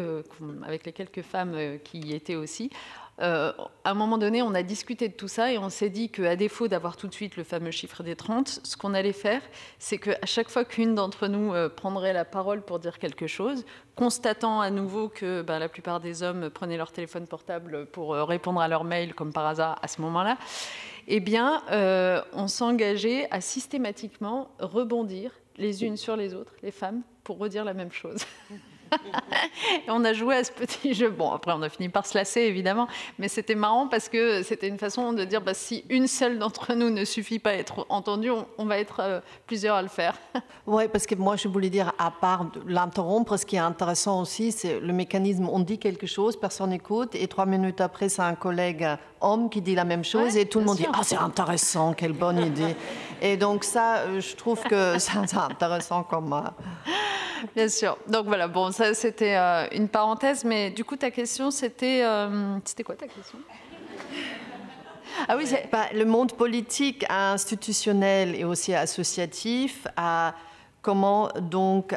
avec les quelques femmes qui y étaient aussi, à un moment donné, on a discuté de tout ça et on s'est dit qu'à défaut d'avoir tout de suite le fameux chiffre des 30, ce qu'on allait faire, c'est qu'à chaque fois qu'une d'entre nous prendrait la parole pour dire quelque chose, constatant à nouveau que la plupart des hommes prenaient leur téléphone portable pour répondre à leurs mails, comme par hasard à ce moment-là, eh bien, on s'engageait à systématiquement rebondir les unes sur les autres, les femmes, pour redire la même chose. Et on a joué à ce petit jeu. Bon, après, on a fini par se lasser, évidemment, mais c'était marrant parce que c'était une façon de dire si une seule d'entre nous ne suffit pas à être entendue, on va être plusieurs à le faire. Oui, parce que moi, je voulais dire, à part l'interrompre, ce qui est intéressant aussi, c'est le mécanisme, on dit quelque chose, personne n'écoute, et 3 minutes après, c'est un collègue homme qui dit la même chose, et tout le monde dit « Ah, c'est intéressant, quelle bonne idée !» Et donc ça, je trouve que c'est intéressant comme... Bien sûr. Donc voilà, bon, ça c'était une parenthèse, mais du coup ta question c'était quoi ta question? Ah oui, le monde politique, institutionnel et aussi associatif, comment donc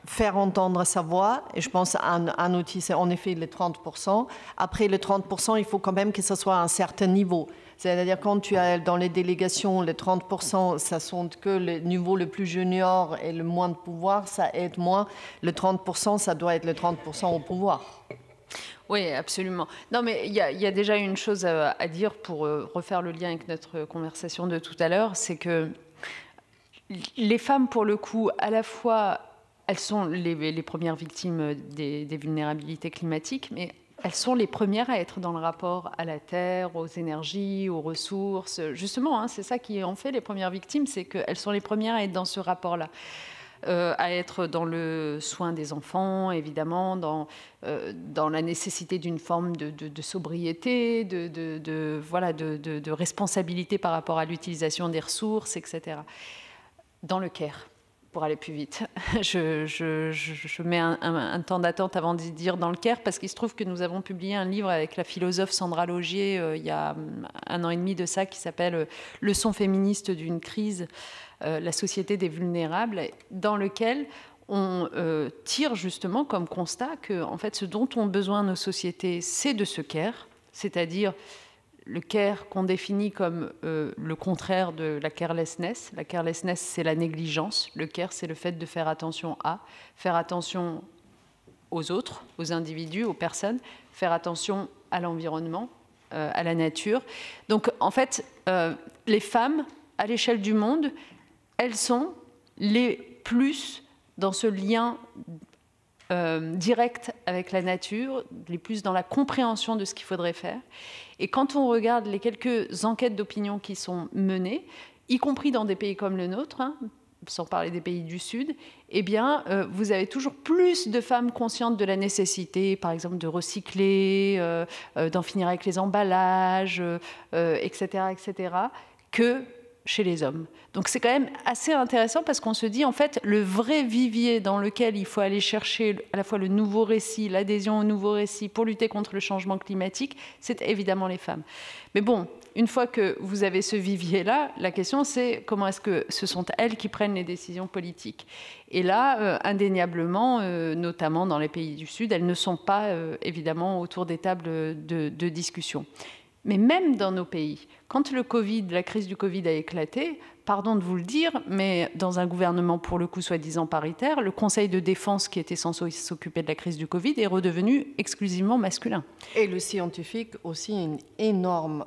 faire entendre sa voix. Et je pense un outil, c'est en effet les 30%. Après les 30%, il faut quand même que ce soit à un certain niveau. C'est-à-dire quand tu as dans les délégations les 30%, ça sont que le niveau le plus junior et le moins de pouvoir, ça aide moins. Le 30%, ça doit être le 30% au pouvoir. Oui, absolument. Non, mais il y a déjà une chose à dire pour refaire le lien avec notre conversation de tout à l'heure, c'est que les femmes, pour le coup, à la fois, elles sont les premières victimes des vulnérabilités climatiques, mais elles sont les premières à être dans le rapport à la terre, aux énergies, aux ressources. Justement, c'est ça qui en fait les premières victimes, c'est qu'elles sont les premières à être dans ce rapport-là. À être dans le soin des enfants, évidemment, dans la nécessité d'une forme de sobriété, de responsabilité par rapport à l'utilisation des ressources, etc. Dans le care, pour aller plus vite. Je mets un temps d'attente avant de dire dans le care, parce qu'il se trouve que nous avons publié un livre avec la philosophe Sandra Laugier il y a 1 an et demi de ça, qui s'appelle « Leçons féministes d'une crise ». La société des vulnérables, dans lequel on tire justement comme constat que en fait, ce dont ont besoin nos sociétés, c'est de ce care, c'est-à-dire le care qu'on définit comme le contraire de la carelessness. La carelessness, c'est la négligence. Le care, c'est le fait de faire attention aux autres, aux individus, aux personnes, faire attention à l'environnement, à la nature. Donc, en fait, les femmes, à l'échelle du monde, elles sont les plus dans ce lien direct avec la nature, les plus dans la compréhension de ce qu'il faudrait faire. Et quand on regarde les quelques enquêtes d'opinion qui sont menées, y compris dans des pays comme le nôtre, hein, sans parler des pays du Sud, eh bien, vous avez toujours plus de femmes conscientes de la nécessité, par exemple, de recycler, d'en finir avec les emballages, etc., que chez les hommes. Donc c'est quand même assez intéressant parce qu'on se dit, en fait, le vrai vivier dans lequel il faut aller chercher à la fois le nouveau récit, l'adhésion au nouveau récit pour lutter contre le changement climatique, c'est évidemment les femmes. Mais bon, une fois que vous avez ce vivier-là, la question c'est comment est-ce que ce sont elles qui prennent les décisions politiques. Et là, indéniablement, notamment dans les pays du Sud, elles ne sont pas évidemment autour des tables de discussion. Mais même dans nos pays, quand la crise du Covid a éclaté, pardon de vous le dire, mais dans un gouvernement pour le coup soi-disant paritaire, le Conseil de défense qui était censé s'occuper de la crise du Covid est redevenu exclusivement masculin. Et le scientifique aussi, une énorme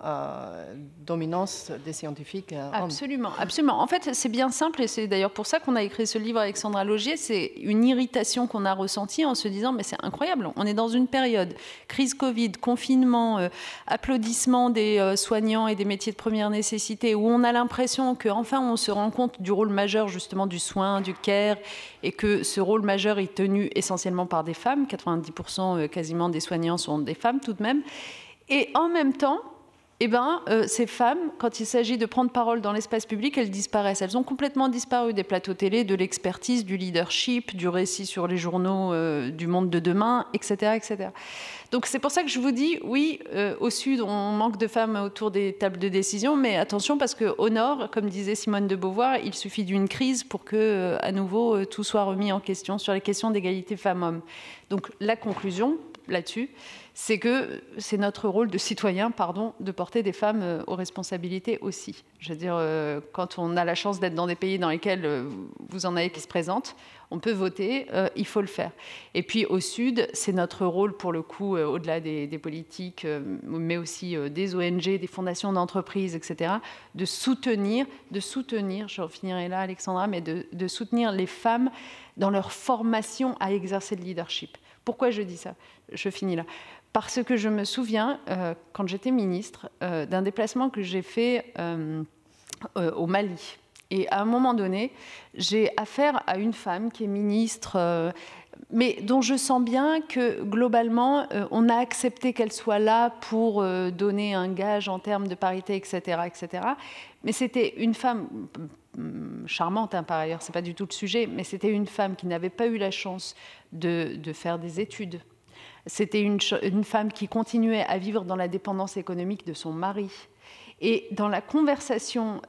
dominance des scientifiques. Absolument, absolument. En fait, c'est bien simple et c'est d'ailleurs pour ça qu'on a écrit ce livre avec Sandra Logier. C'est une irritation qu'on a ressentie en se disant mais c'est incroyable, on est dans une période crise Covid, confinement, applaudissements des soignants et des métiers de première nécessité où on a l'impression que enfin, on se rend compte du rôle majeur justement du soin, du care, et que ce rôle majeur est tenu essentiellement par des femmes. 90% quasiment des soignants sont des femmes tout de même. Et en même temps, ces femmes, quand il s'agit de prendre parole dans l'espace public, elles disparaissent. Elles ont complètement disparu des plateaux télé, de l'expertise, du leadership, du récit sur les journaux du monde de demain, etc., etc. Donc c'est pour ça que je vous dis, oui, au Sud, on manque de femmes autour des tables de décision, mais attention parce qu'au Nord, comme disait Simone de Beauvoir, il suffit d'une crise pour que, à nouveau, tout soit remis en question sur les questions d'égalité femmes-hommes. Donc la conclusion là-dessus, c'est que c'est notre rôle de citoyen, de porter des femmes aux responsabilités aussi. Je veux dire, quand on a la chance d'être dans des pays dans lesquels vous en avez qui se présentent, on peut voter, il faut le faire. Et puis au Sud, c'est notre rôle pour le coup, au-delà des politiques, mais aussi des ONG, des fondations d'entreprises, etc., de soutenir, je finirai là Alexandra, mais de soutenir les femmes dans leur formation à exercer le leadership. Pourquoi je dis ça? Je finis là. Parce que je me souviens, quand j'étais ministre, d'un déplacement que j'ai fait au Mali. Et à un moment donné, j'ai affaire à une femme qui est ministre, mais dont je sens bien que globalement, on a accepté qu'elle soit là pour donner un gage en termes de parité, etc., etc. Mais c'était une femme charmante, hein, par ailleurs, c'est pas du tout le sujet, mais c'était une femme qui n'avait pas eu la chance de faire des études. C'était une femme qui continuait à vivre dans la dépendance économique de son mari. Et dans la conversation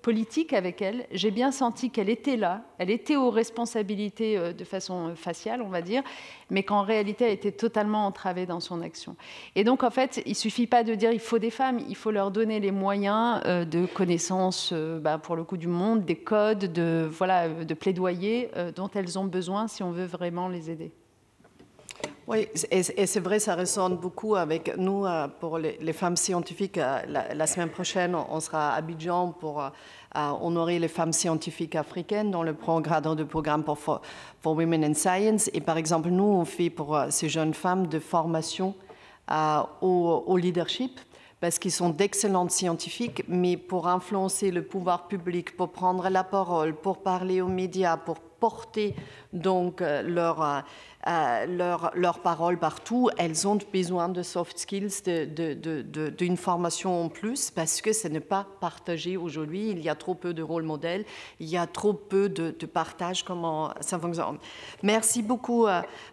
politique avec elle, j'ai bien senti qu'elle était là, elle était aux responsabilités de façon faciale, on va dire, mais qu'en réalité, elle était totalement entravée dans son action. Et donc, en fait, il ne suffit pas de dire il faut des femmes, il faut leur donner les moyens de connaissance, pour le coup, du monde, des codes, de plaidoyer dont elles ont besoin si on veut vraiment les aider. Oui, et c'est vrai, ça résonne beaucoup avec nous pour les femmes scientifiques. La semaine prochaine, on sera à Abidjan pour honorer les femmes scientifiques africaines dans le programme for Women in Science. Et par exemple, nous, on fait pour ces jeunes femmes de formation au leadership, parce qu'ils sont d'excellentes scientifiques, mais pour influencer le pouvoir public, pour prendre la parole, pour parler aux médias, pour porter donc leur parole partout, elles ont besoin de soft skills, d'une formation en plus, parce que ce n'est pas partagé aujourd'hui. Il y a trop peu de rôle modèles, il y a trop peu de partage, comment ça fonctionne. Merci beaucoup,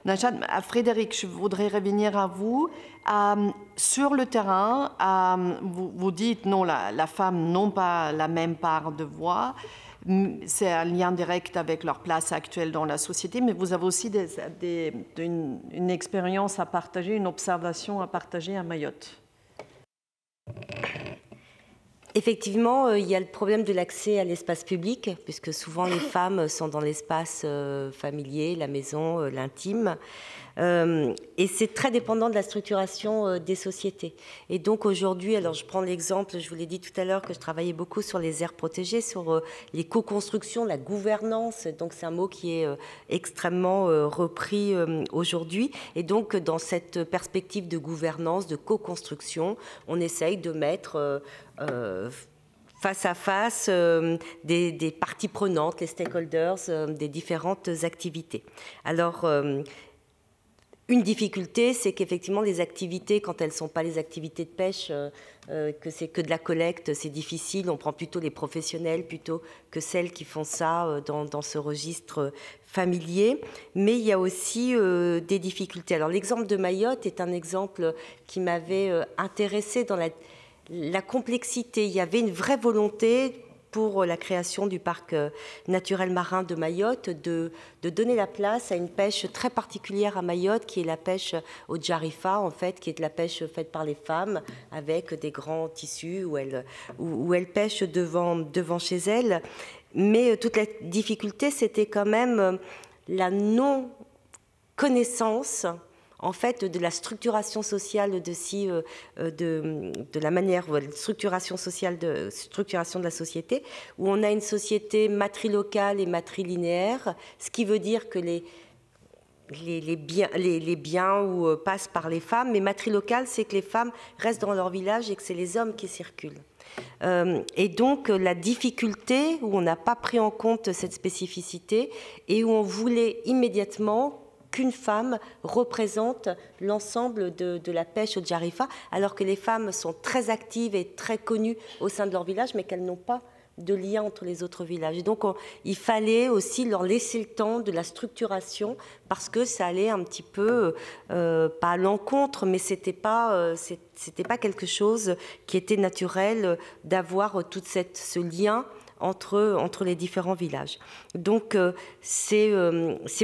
Najat. Frédéric, je voudrais revenir à vous. Sur le terrain, vous dites non, la femme n'a pas la même part de voix. c'est un lien direct avec leur place actuelle dans la société, mais vous avez aussi une expérience à partager, une observation à partager à Mayotte. Effectivement, il y a le problème de l'accès à l'espace public, puisque souvent les femmes sont dans l'espace familier, la maison, l'intime. Et c'est très dépendant de la structuration des sociétés. Et donc aujourd'hui, alors je prends l'exemple, je vous l'ai dit tout à l'heure, que je travaillais beaucoup sur les aires protégées, sur les co-constructions, la gouvernance. Donc c'est un mot qui est extrêmement repris aujourd'hui. Et donc dans cette perspective de gouvernance, de co-construction, on essaye de mettre face à face des parties prenantes, les stakeholders des différentes activités. Alors, une difficulté, c'est qu'effectivement, les activités, quand elles ne sont pas les activités de pêche, que c'est que de la collecte, c'est difficile. On prend plutôt les professionnels plutôt que celles qui font ça dans ce registre familier. Mais il y a aussi des difficultés. Alors, l'exemple de Mayotte est un exemple qui m'avait intéressée dans la complexité. Il y avait une vraie volonté pour la création du parc naturel marin de Mayotte, de donner la place à une pêche très particulière à Mayotte, qui est la pêche au Djarifa, en fait, qui est de la pêche faite par les femmes, avec des grands tissus où elles pêchent devant chez elles. Mais toute la difficulté, c'était quand même la non-connaissance en fait, de la structuration sociale de la manière, structuration de la société, où on a une société matrilocale et matrilinéaire, ce qui veut dire que les biens passent par les femmes, mais matrilocale, c'est que les femmes restent dans leur village et que c'est les hommes qui circulent. Et donc, la difficulté, où on n'a pas pris en compte cette spécificité, et où on voulait immédiatement qu'une femme représente l'ensemble de la pêche au Djarifa, alors que les femmes sont très actives et très connues au sein de leur village, mais qu'elles n'ont pas de lien entre les autres villages. Et donc, il fallait aussi leur laisser le temps de la structuration, parce que ça allait un petit peu, pas à l'encontre, mais c'était pas quelque chose qui était naturel d'avoir tout ce lien entre les différents villages. Donc, c'est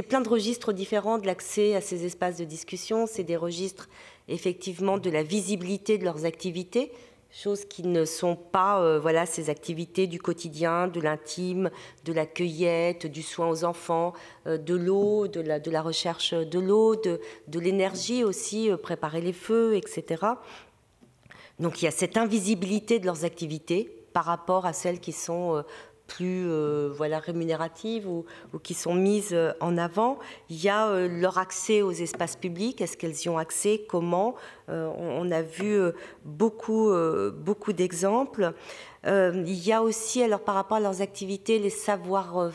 plein de registres différents de l'accès à ces espaces de discussion. C'est des registres, effectivement, de la visibilité de leurs activités, choses qui ne sont pas ces activités du quotidien, de l'intime, de la cueillette, du soin aux enfants, de l'eau, de la recherche de l'eau, de l'énergie aussi, préparer les feux, etc. Donc, il y a cette invisibilité de leurs activités par rapport à celles qui sont plus rémunératives ou qui sont mises en avant. Il y a leur accès aux espaces publics. Est-ce qu'elles y ont accès? Comment? On a vu beaucoup d'exemples. Il y a aussi, alors par rapport à leurs activités, les savoirs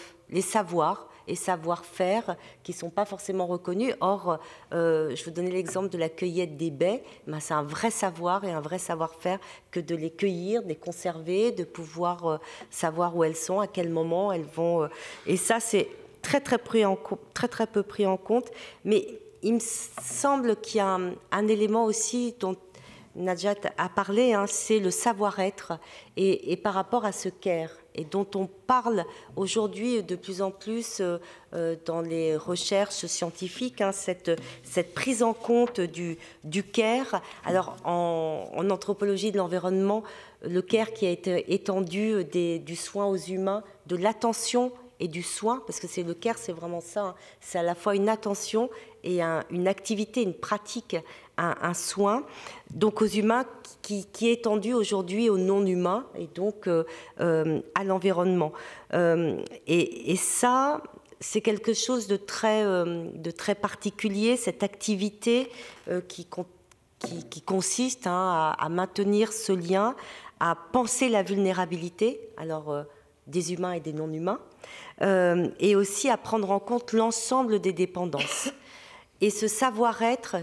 et savoir-faire qui ne sont pas forcément reconnus. Or, je vous donnais l'exemple de la cueillette des baies. C'est un vrai savoir et un vrai savoir-faire que de les cueillir, de les conserver, de pouvoir savoir où elles sont, à quel moment elles vont. Et ça, c'est très peu pris en compte. Mais il me semble qu'il y a un élément aussi dont Najat a parlé, c'est le savoir-être et par rapport à ce care, et dont on parle aujourd'hui de plus en plus dans les recherches scientifiques, cette prise en compte du care. Alors en anthropologie de l'environnement, le care qui a été étendu du soin aux humains, de l'attention et du soin, parce que le care, c'est vraiment ça, c'est à la fois une attention et une activité, une pratique, un soin, donc aux humains qui est étendu aujourd'hui aux non-humains et donc à l'environnement. Et ça, c'est quelque chose de très particulier, cette activité qui consiste à maintenir ce lien, à penser la vulnérabilité, alors des humains et des non-humains, et aussi à prendre en compte l'ensemble des dépendances. Et ce savoir-être,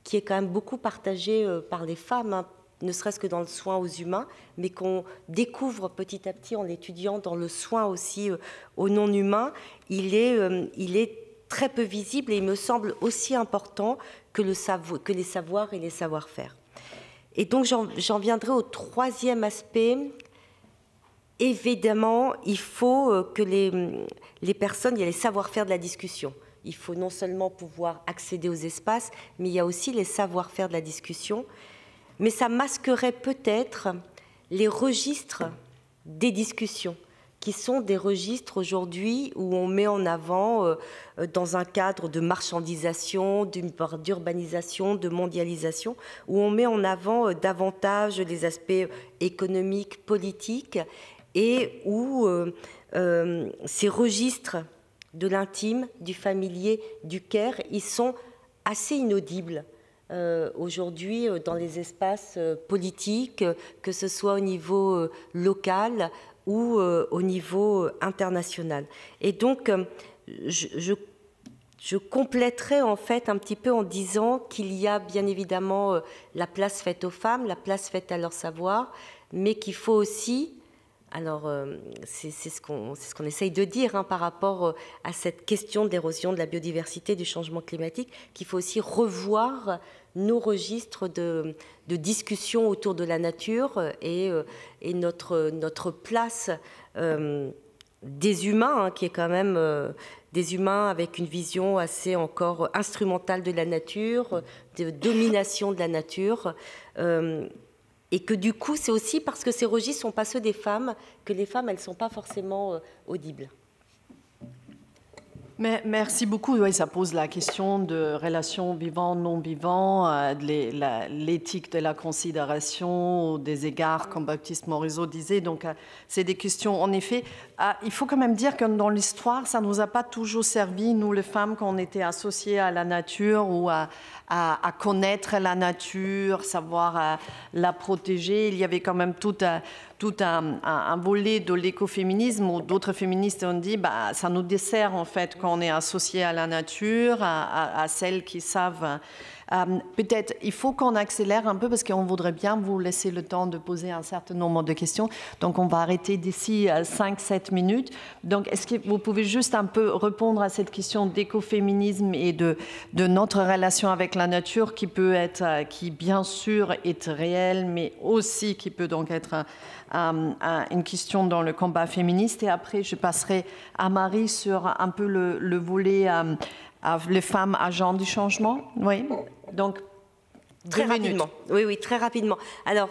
qui est quand même beaucoup partagé par les femmes, ne serait-ce que dans le soin aux humains, mais qu'on découvre petit à petit en l'étudiant dans le soin aussi aux non-humains, il est très peu visible et il me semble aussi important que les savoirs et les savoir-faire. Et donc j'en viendrai au troisième aspect. évidemment, il faut que les personnes, il y a les savoir-faire de la discussion. Il faut non seulement pouvoir accéder aux espaces, mais il y a aussi les savoir-faire de la discussion. Mais ça masquerait peut-être les registres des discussions, qui sont des registres aujourd'hui où on met en avant, dans un cadre de marchandisation, d'urbanisation, de mondialisation, où on met en avant davantage les aspects économiques, politiques, et où ces registres de l'intime, du familier, du care, ils sont assez inaudibles aujourd'hui dans les espaces politiques, que ce soit au niveau local ou au niveau international. Et donc, je compléterai en fait un petit peu en disant qu'il y a bien évidemment la place faite aux femmes, la place faite à leur savoir, mais qu'il faut aussi... Alors, c'est ce qu'on essaye de dire par rapport à cette question de l'érosion de la biodiversité, du changement climatique, qu'il faut aussi revoir nos registres de discussion autour de la nature et notre place des humains, qui est quand même des humains avec une vision assez encore instrumentale de la nature, de domination de la nature. Et que du coup, c'est aussi parce que ces registres ne sont pas ceux des femmes, que les femmes, elles ne sont pas forcément audibles. Mais merci beaucoup. Oui, ça pose la question de relations vivants, non vivants, l'éthique de la considération, des égards, comme Baptiste Morisot disait. Donc, c'est des questions, en effet. Il faut quand même dire que dans l'histoire, ça ne nous a pas toujours servi, nous, les femmes, quand on était associées à la nature ou à connaître la nature, savoir la protéger. Il y avait quand même tout un volet de l'écoféminisme où d'autres féministes ont dit ça nous dessert en fait quand on est associé à la nature, à celles qui savent. Peut-être il faut qu'on accélère un peu parce qu'on voudrait bien vous laisser le temps de poser un certain nombre de questions. Donc on va arrêter d'ici 5-7 minutes. Donc est-ce que vous pouvez juste un peu répondre à cette question d'écoféminisme et de notre relation avec la nature qui peut être, qui bien sûr est réelle, mais aussi qui peut donc être une question dans le combat féministe. Et après je passerai à Marie sur un peu le volet les femmes agents du changement. Oui. Donc, très rapidement. Oui, très rapidement. Alors,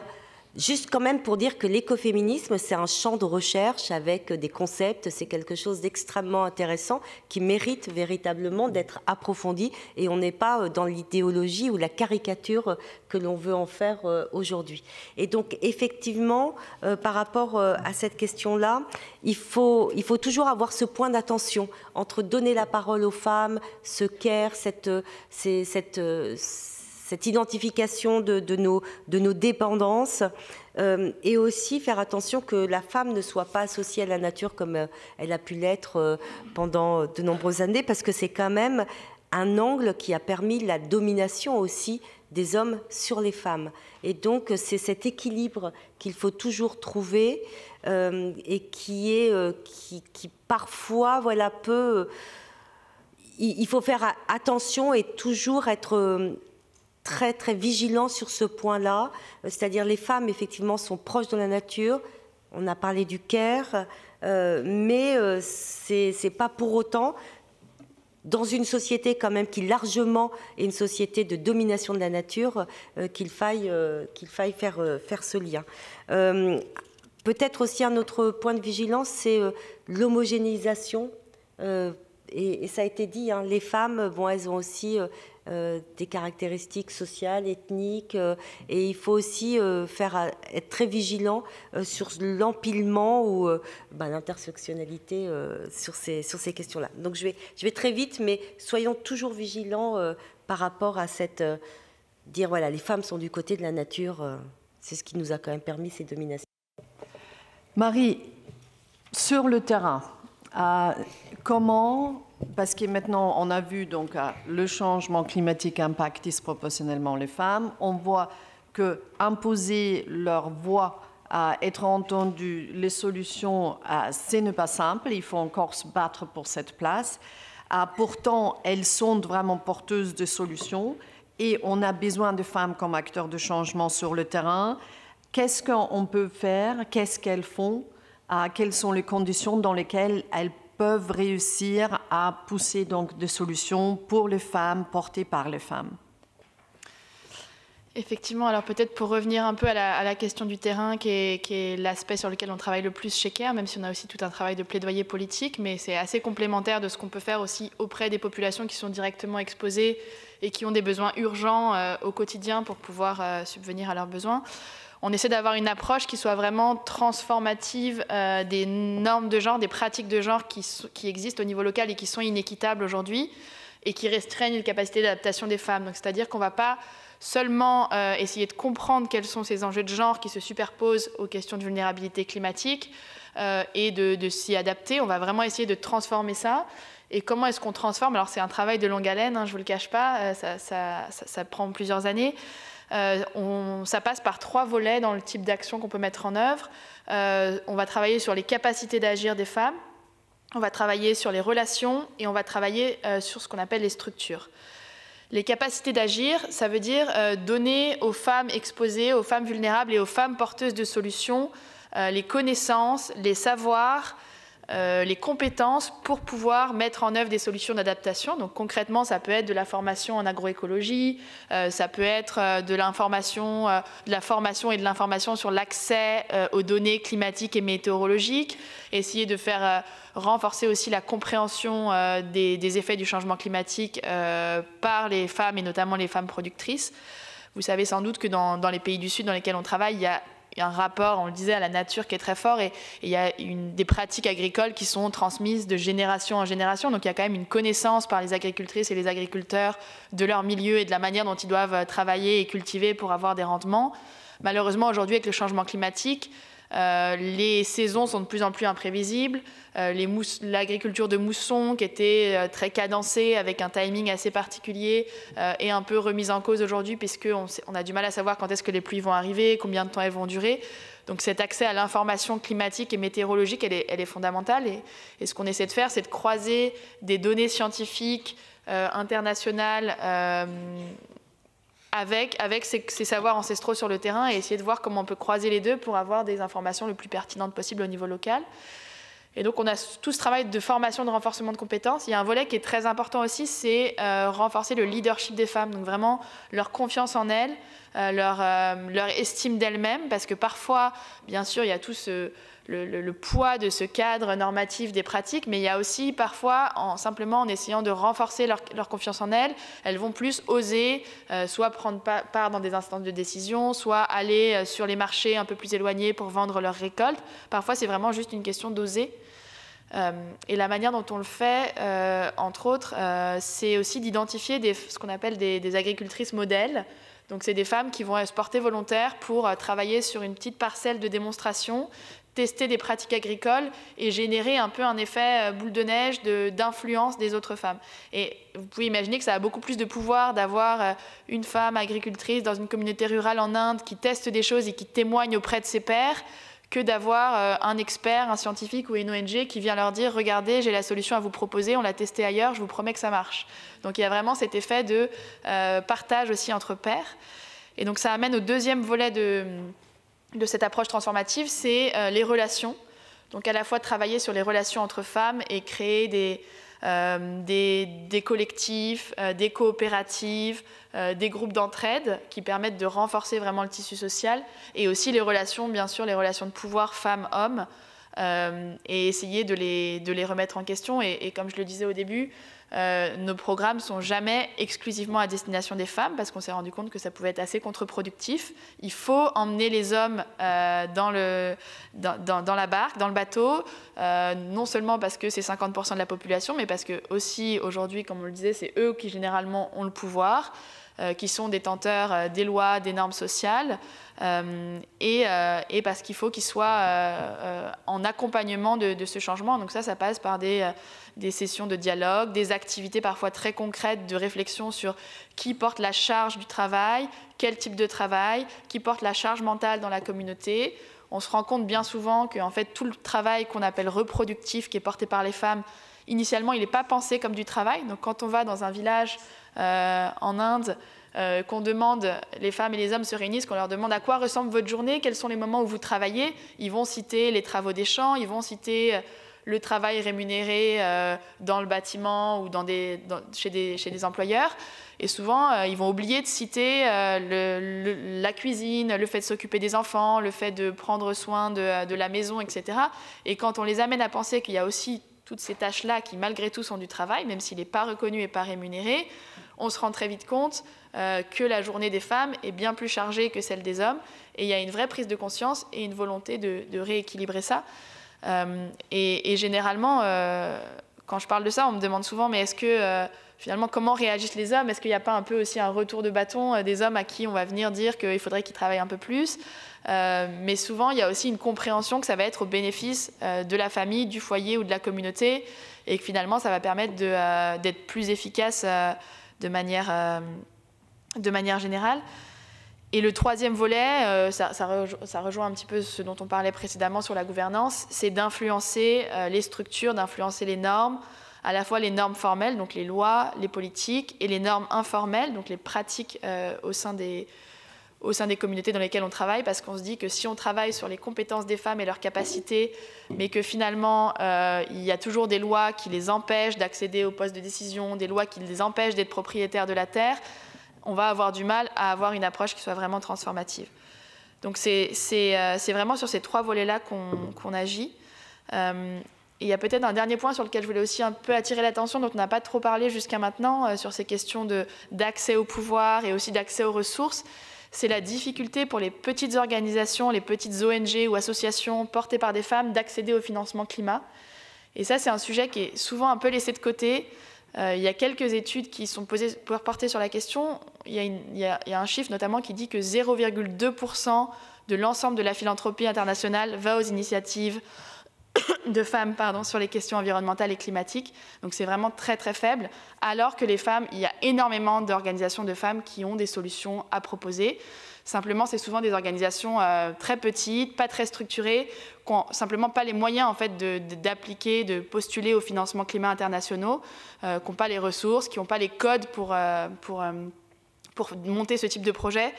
juste quand même pour dire que l'écoféminisme, c'est un champ de recherche avec des concepts, c'est quelque chose d'extrêmement intéressant qui mérite véritablement d'être approfondi et on n'est pas dans l'idéologie ou la caricature que l'on veut en faire aujourd'hui. Et donc, effectivement, par rapport à cette question-là, il faut toujours avoir ce point d'attention entre donner la parole aux femmes, ce care, cette identification de nos dépendances et aussi faire attention que la femme ne soit pas associée à la nature comme elle a pu l'être pendant de nombreuses années, parce que c'est quand même un angle qui a permis la domination aussi des hommes sur les femmes. Et donc c'est cet équilibre qu'il faut toujours trouver et qui parfois peut... Il faut faire attention et toujours être... très, très vigilant sur ce point-là, c'est-à-dire les femmes, effectivement, sont proches de la nature, on a parlé du care, mais c'est pas pour autant, dans une société quand même qui largement est une société de domination de la nature, qu'il faille faire ce lien. Peut-être aussi un autre point de vigilance, c'est l'homogénéisation, et ça a été dit, les femmes, elles ont aussi... des caractéristiques sociales, ethniques, et il faut aussi être très vigilant sur l'empilement ou l'intersectionnalité sur ces questions-là. Donc je vais très vite, mais soyons toujours vigilants par rapport à dire voilà, les femmes sont du côté de la nature, c'est ce qui nous a quand même permis ces dominations. Marie, sur le terrain, comment... Parce que maintenant, on a vu donc le changement climatique impacte disproportionnellement les femmes. On voit que imposer leur voix, être entendu, les solutions, ce n'est pas simple. Il faut encore se battre pour cette place. Pourtant, elles sont vraiment porteuses de solutions et on a besoin de femmes comme acteurs de changement sur le terrain. Qu'est-ce qu'on peut faire? Qu'est-ce qu'elles font? quelles sont les conditions dans lesquelles elles peuvent réussir à pousser donc des solutions pour les femmes, portées par les femmes. Effectivement, alors peut-être pour revenir un peu à la question du terrain, qui est l'aspect sur lequel on travaille le plus chez CARE, même si on a aussi tout un travail de plaidoyer politique, mais c'est assez complémentaire de ce qu'on peut faire aussi auprès des populations qui sont directement exposées et qui ont des besoins urgents au quotidien pour pouvoir subvenir à leurs besoins. On essaie d'avoir une approche qui soit vraiment transformative des normes de genre, des pratiques de genre qui existent au niveau local et qui sont inéquitables aujourd'hui et qui restreignent les capacités d'adaptation des femmes. Donc, c'est-à-dire qu'on ne va pas seulement essayer de comprendre quels sont ces enjeux de genre qui se superposent aux questions de vulnérabilité climatique et de s'y adapter. On va vraiment essayer de transformer ça. Et comment est-ce qu'on transforme? Alors c'est un travail de longue haleine, hein, je ne vous le cache pas, ça prend plusieurs années. Ça passe par 3 volets dans le type d'action qu'on peut mettre en œuvre. On va travailler sur les capacités d'agir des femmes, on va travailler sur les relations et on va travailler sur ce qu'on appelle les structures. Les capacités d'agir, ça veut dire donner aux femmes exposées, aux femmes vulnérables et aux femmes porteuses de solutions les connaissances, les savoirs, les compétences pour pouvoir mettre en œuvre des solutions d'adaptation. Donc concrètement, ça peut être de la formation en agroécologie, ça peut être de la formation et de l'information sur l'accès aux données climatiques et météorologiques, essayer de faire renforcer aussi la compréhension des effets du changement climatique par les femmes et notamment les femmes productrices. Vous savez sans doute que dans les pays du Sud dans lesquels on travaille, il y a un rapport, on le disait, à la nature qui est très fort et il y a des pratiques agricoles qui sont transmises de génération en génération. Donc il y a quand même une connaissance par les agricultrices et les agriculteurs de leur milieu et de la manière dont ils doivent travailler et cultiver pour avoir des rendements. Malheureusement, aujourd'hui, avec le changement climatique, les saisons sont de plus en plus imprévisibles. L'agriculture de mousson, qui était très cadencée, avec un timing assez particulier, est un peu remise en cause aujourd'hui, puisqu'on a du mal à savoir quand est-ce que les pluies vont arriver, combien de temps elles vont durer. Donc cet accès à l'information climatique et météorologique, elle est fondamentale. Et ce qu'on essaie de faire, c'est de croiser des données scientifiques internationales avec ces savoirs ancestraux sur le terrain et essayer de voir comment on peut croiser les deux pour avoir des informations le plus pertinentes possible au niveau local. Et donc on a tout ce travail de formation, de renforcement de compétences. Il y a un volet qui est très important aussi, c'est renforcer le leadership des femmes, donc vraiment leur confiance en elles, leur estime d'elles-mêmes, parce que parfois, bien sûr, il y a tout le poids de ce cadre normatif des pratiques, mais il y a aussi parfois, simplement en essayant de renforcer leur confiance en elles, elles vont plus oser soit prendre part dans des instances de décision, soit aller sur les marchés un peu plus éloignés pour vendre leurs récoltes. Parfois, c'est vraiment juste une question d'oser. Et la manière dont on le fait, entre autres, c'est aussi d'identifier ce qu'on appelle des agricultrices modèles. Donc, c'est des femmes qui vont se porter volontaires pour travailler sur une petite parcelle de démonstration, tester des pratiques agricoles et générer un peu un effet boule de neige d'influence des autres femmes. Et vous pouvez imaginer que ça a beaucoup plus de pouvoir d'avoir une femme agricultrice dans une communauté rurale en Inde qui teste des choses et qui témoigne auprès de ses pairs que d'avoir un expert, un scientifique ou une ONG qui vient leur dire « Regardez, j'ai la solution à vous proposer, on l'a testée ailleurs, je vous promets que ça marche ». Donc il y a vraiment cet effet de partage aussi entre pairs. Et donc ça amène au deuxième volet de cette approche transformative, c'est les relations. Donc à la fois travailler sur les relations entre femmes et créer des collectifs, des coopératives, des groupes d'entraide qui permettent de renforcer vraiment le tissu social, et aussi les relations, bien sûr, les relations de pouvoir femmes-hommes, et essayer de les remettre en question. Et comme je le disais au début, nos programmes ne sont jamais exclusivement à destination des femmes parce qu'on s'est rendu compte que ça pouvait être assez contre-productif. Il faut emmener les hommes dans la barque, dans le bateau, non seulement parce que c'est 50% de la population, mais parce que aussi aujourd'hui, comme on le disait, c'est eux qui généralement ont le pouvoir, qui sont détenteurs des lois, des normes sociales, et parce qu'il faut qu'ils soient en accompagnement de ce changement. Donc ça passe par des sessions de dialogue, des activités parfois très concrètes de réflexion sur qui porte la charge du travail, quel type de travail, qui porte la charge mentale dans la communauté. On se rend compte bien souvent que en fait, tout le travail qu'on appelle reproductif, qui est porté par les femmes, initialement, il n'est pas pensé comme du travail. Donc quand on va dans un village en Inde, qu'on demande, les femmes et les hommes se réunissent, qu'on leur demande à quoi ressemble votre journée, quels sont les moments où vous travaillez, ils vont citer les travaux des champs, ils vont citer le travail rémunéré dans le bâtiment ou chez des employeurs. Et souvent, ils vont oublier de citer la cuisine, le fait de s'occuper des enfants, le fait de prendre soin de la maison, etc. Et quand on les amène à penser qu'il y a aussi toutes ces tâches-là qui, malgré tout, sont du travail, même s'il n'est pas reconnu et pas rémunéré, on se rend très vite compte que la journée des femmes est bien plus chargée que celle des hommes. Et il y a une vraie prise de conscience et une volonté de rééquilibrer ça. Et généralement, quand je parle de ça, on me demande souvent, mais est-ce que finalement, comment réagissent les hommes? Est-ce qu'il n'y a pas un peu aussi un retour de bâton des hommes à qui on va venir dire qu'il faudrait qu'ils travaillent un peu plus? Mais souvent, il y a aussi une compréhension que ça va être au bénéfice de la famille, du foyer ou de la communauté, et que finalement, ça va permettre d'être plus efficace de manière générale. Et le troisième volet, ça rejoint un petit peu ce dont on parlait précédemment sur la gouvernance, c'est d'influencer les structures, d'influencer les normes, à la fois les normes formelles, donc les lois, les politiques, et les normes informelles, donc les pratiques au sein des communautés dans lesquelles on travaille, parce qu'on se dit que si on travaille sur les compétences des femmes et leurs capacités, mais que finalement, il y a toujours des lois qui les empêchent d'accéder aux postes de décision, des lois qui les empêchent d'être propriétaires de la terre, on va avoir du mal à avoir une approche qui soit vraiment transformative. Donc c'est vraiment sur ces trois volets-là qu'on agit. Et il y a peut-être un dernier point sur lequel je voulais aussi un peu attirer l'attention, dont on n'a pas trop parlé jusqu'à maintenant, sur ces questions d'accès au pouvoir et aussi d'accès aux ressources. C'est la difficulté pour les petites organisations, les petites ONG ou associations portées par des femmes d'accéder au financement climat. Et ça, c'est un sujet qui est souvent un peu laissé de côté. Il y a quelques études qui sont portées sur la question. Il y a un chiffre notamment qui dit que 0,2% de l'ensemble de la philanthropie internationale va aux initiatives de femmes sur les questions environnementales et climatiques. Donc c'est vraiment très très faible, alors que les femmes, il y a énormément d'organisations de femmes qui ont des solutions à proposer. Simplement, c'est souvent des organisations très petites, pas très structurées, qui n'ont simplement pas les moyens en fait, d'appliquer, de postuler aux financements climat internationaux, qui n'ont pas les ressources, qui n'ont pas les codes pour monter ce type de projet.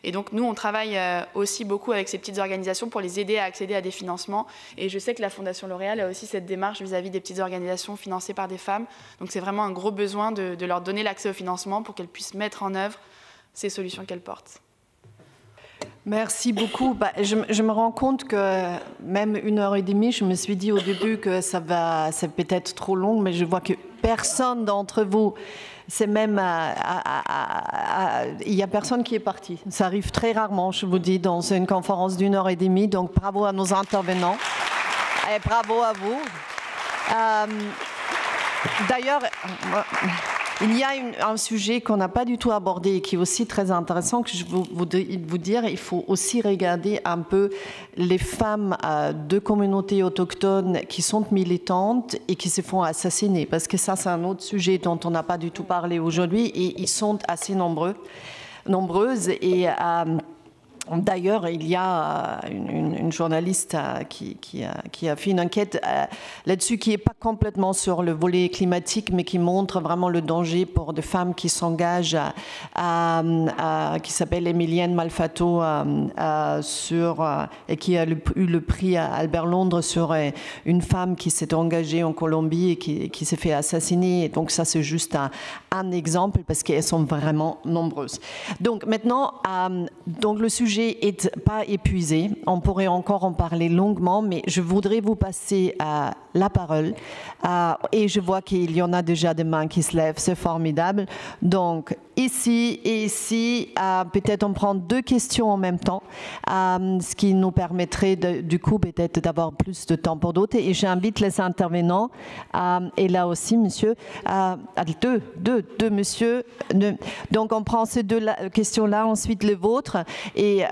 Et donc, nous, on travaille aussi beaucoup avec ces petites organisations pour les aider à accéder à des financements. Et je sais que la Fondation L'Oréal a aussi cette démarche vis-à-vis des petites organisations financées par des femmes. Donc, c'est vraiment un gros besoin de leur donner l'accès au financement pour qu'elles puissent mettre en œuvre ces solutions qu'elles portent. Merci beaucoup. Je me rends compte que même 1h30, je me suis dit au début que c'est peut-être trop long, mais je vois que personne d'entre vous, c'est même, il n'y a personne qui est parti. Ça arrive très rarement, je vous dis, dans une conférence d'1h30. Donc bravo à nos intervenants et bravo à vous. D'ailleurs, il y a un sujet qu'on n'a pas du tout abordé et qui est aussi très intéressant, que je veux vous dire, il faut aussi regarder un peu les femmes de communautés autochtones qui sont militantes et qui se font assassiner, parce que ça, c'est un autre sujet dont on n'a pas du tout parlé aujourd'hui, et ils sont assez nombreuses. Et d'ailleurs, il y a une journaliste qui a fait une enquête là-dessus qui n'est pas complètement sur le volet climatique, mais qui montre vraiment le danger pour des femmes qui s'engagent, qui s'appelle Emilienne Malfato, et qui a eu le prix à Albert Londres sur une femme qui s'est engagée en Colombie et qui s'est fait assassiner. Donc ça, c'est juste un exemple, parce qu'elles sont vraiment nombreuses. Donc maintenant, le sujet n'est pas épuisé. On pourrait encore en parler longuement, mais je voudrais vous passer la parole. Et je vois qu'il y en a déjà des mains qui se lèvent, c'est formidable. Donc ici et ici, peut-être on prend 2 questions en même temps, ce qui nous permettrait du coup peut-être d'avoir plus de temps pour d'autres. Et j'invite les intervenants, et là aussi, monsieur, deux monsieur. Donc on prend ces 2 questions-là, ensuite les vôtres. Et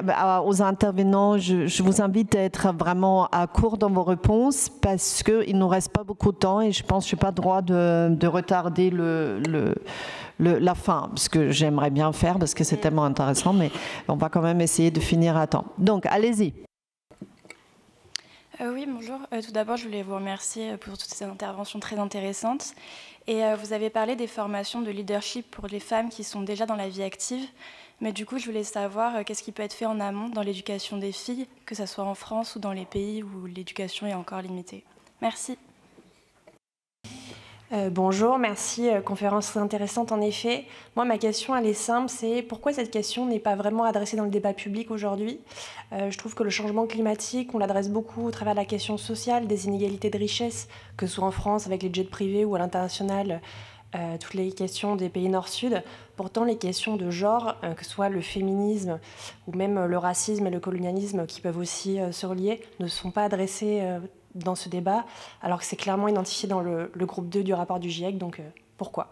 aux intervenants, je vous invite à être vraiment court dans vos réponses, parce qu'il ne nous reste pas beaucoup de temps et je pense que je n'ai pas le droit de retarder la fin, parce que j'aimerais bien faire, parce que c'est tellement intéressant, mais on va quand même essayer de finir à temps. Donc, allez-y. Oui, bonjour. Tout d'abord, je voulais vous remercier pour toutes ces interventions très intéressantes. Et vous avez parlé des formations de leadership pour les femmes qui sont déjà dans la vie active. Mais du coup, je voulais savoir qu'est-ce qui peut être fait en amont dans l'éducation des filles, que ce soit en France ou dans les pays où l'éducation est encore limitée. Merci. Bonjour, merci. Conférence très intéressante en effet. Moi, ma question, elle est simple, c'est pourquoi cette question n'est pas vraiment adressée dans le débat public aujourd'hui ? Je trouve que le changement climatique, on l'adresse beaucoup au travers de la question sociale, des inégalités de richesse, que ce soit en France avec les jets privés ou à l'international, toutes les questions des pays nord-sud. Pourtant, les questions de genre, que ce soit le féminisme ou même le racisme et le colonialisme qui peuvent aussi se relier, ne sont pas adressées dans ce débat, alors que c'est clairement identifié dans le groupe 2 du rapport du GIEC, donc pourquoi ?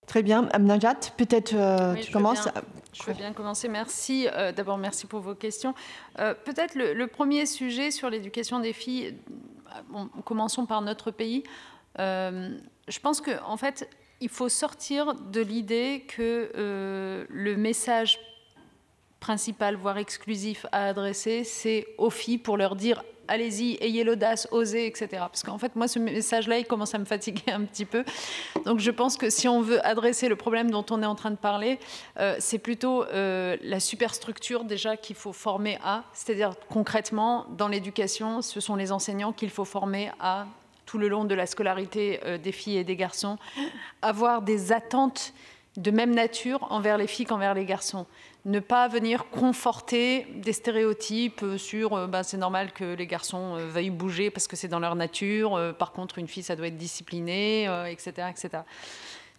Très bien. Najat, peut-être oui, tu commences. Je veux bien commencer. Merci. D'abord, merci pour vos questions. Peut-être le premier sujet sur l'éducation des filles, commençons par notre pays. Je pense qu'en fait, il faut sortir de l'idée que le message principal, voire exclusif à adresser, c'est aux filles pour leur dire « allez-y, ayez l'audace, osez, etc. » Parce qu'en fait, moi, ce message-là, il commence à me fatiguer un petit peu. Donc, je pense que si on veut adresser le problème dont on est en train de parler, c'est plutôt la superstructure déjà qu'il faut former à. C'est-à-dire, concrètement, dans l'éducation, ce sont les enseignants qu'il faut former à, tout le long de la scolarité des filles et des garçons, avoir des attentes de même nature envers les filles qu'envers les garçons. Ne pas venir conforter des stéréotypes sur c'est normal que les garçons veuillent bouger parce que c'est dans leur nature, par contre une fille ça doit être disciplinée, etc., etc.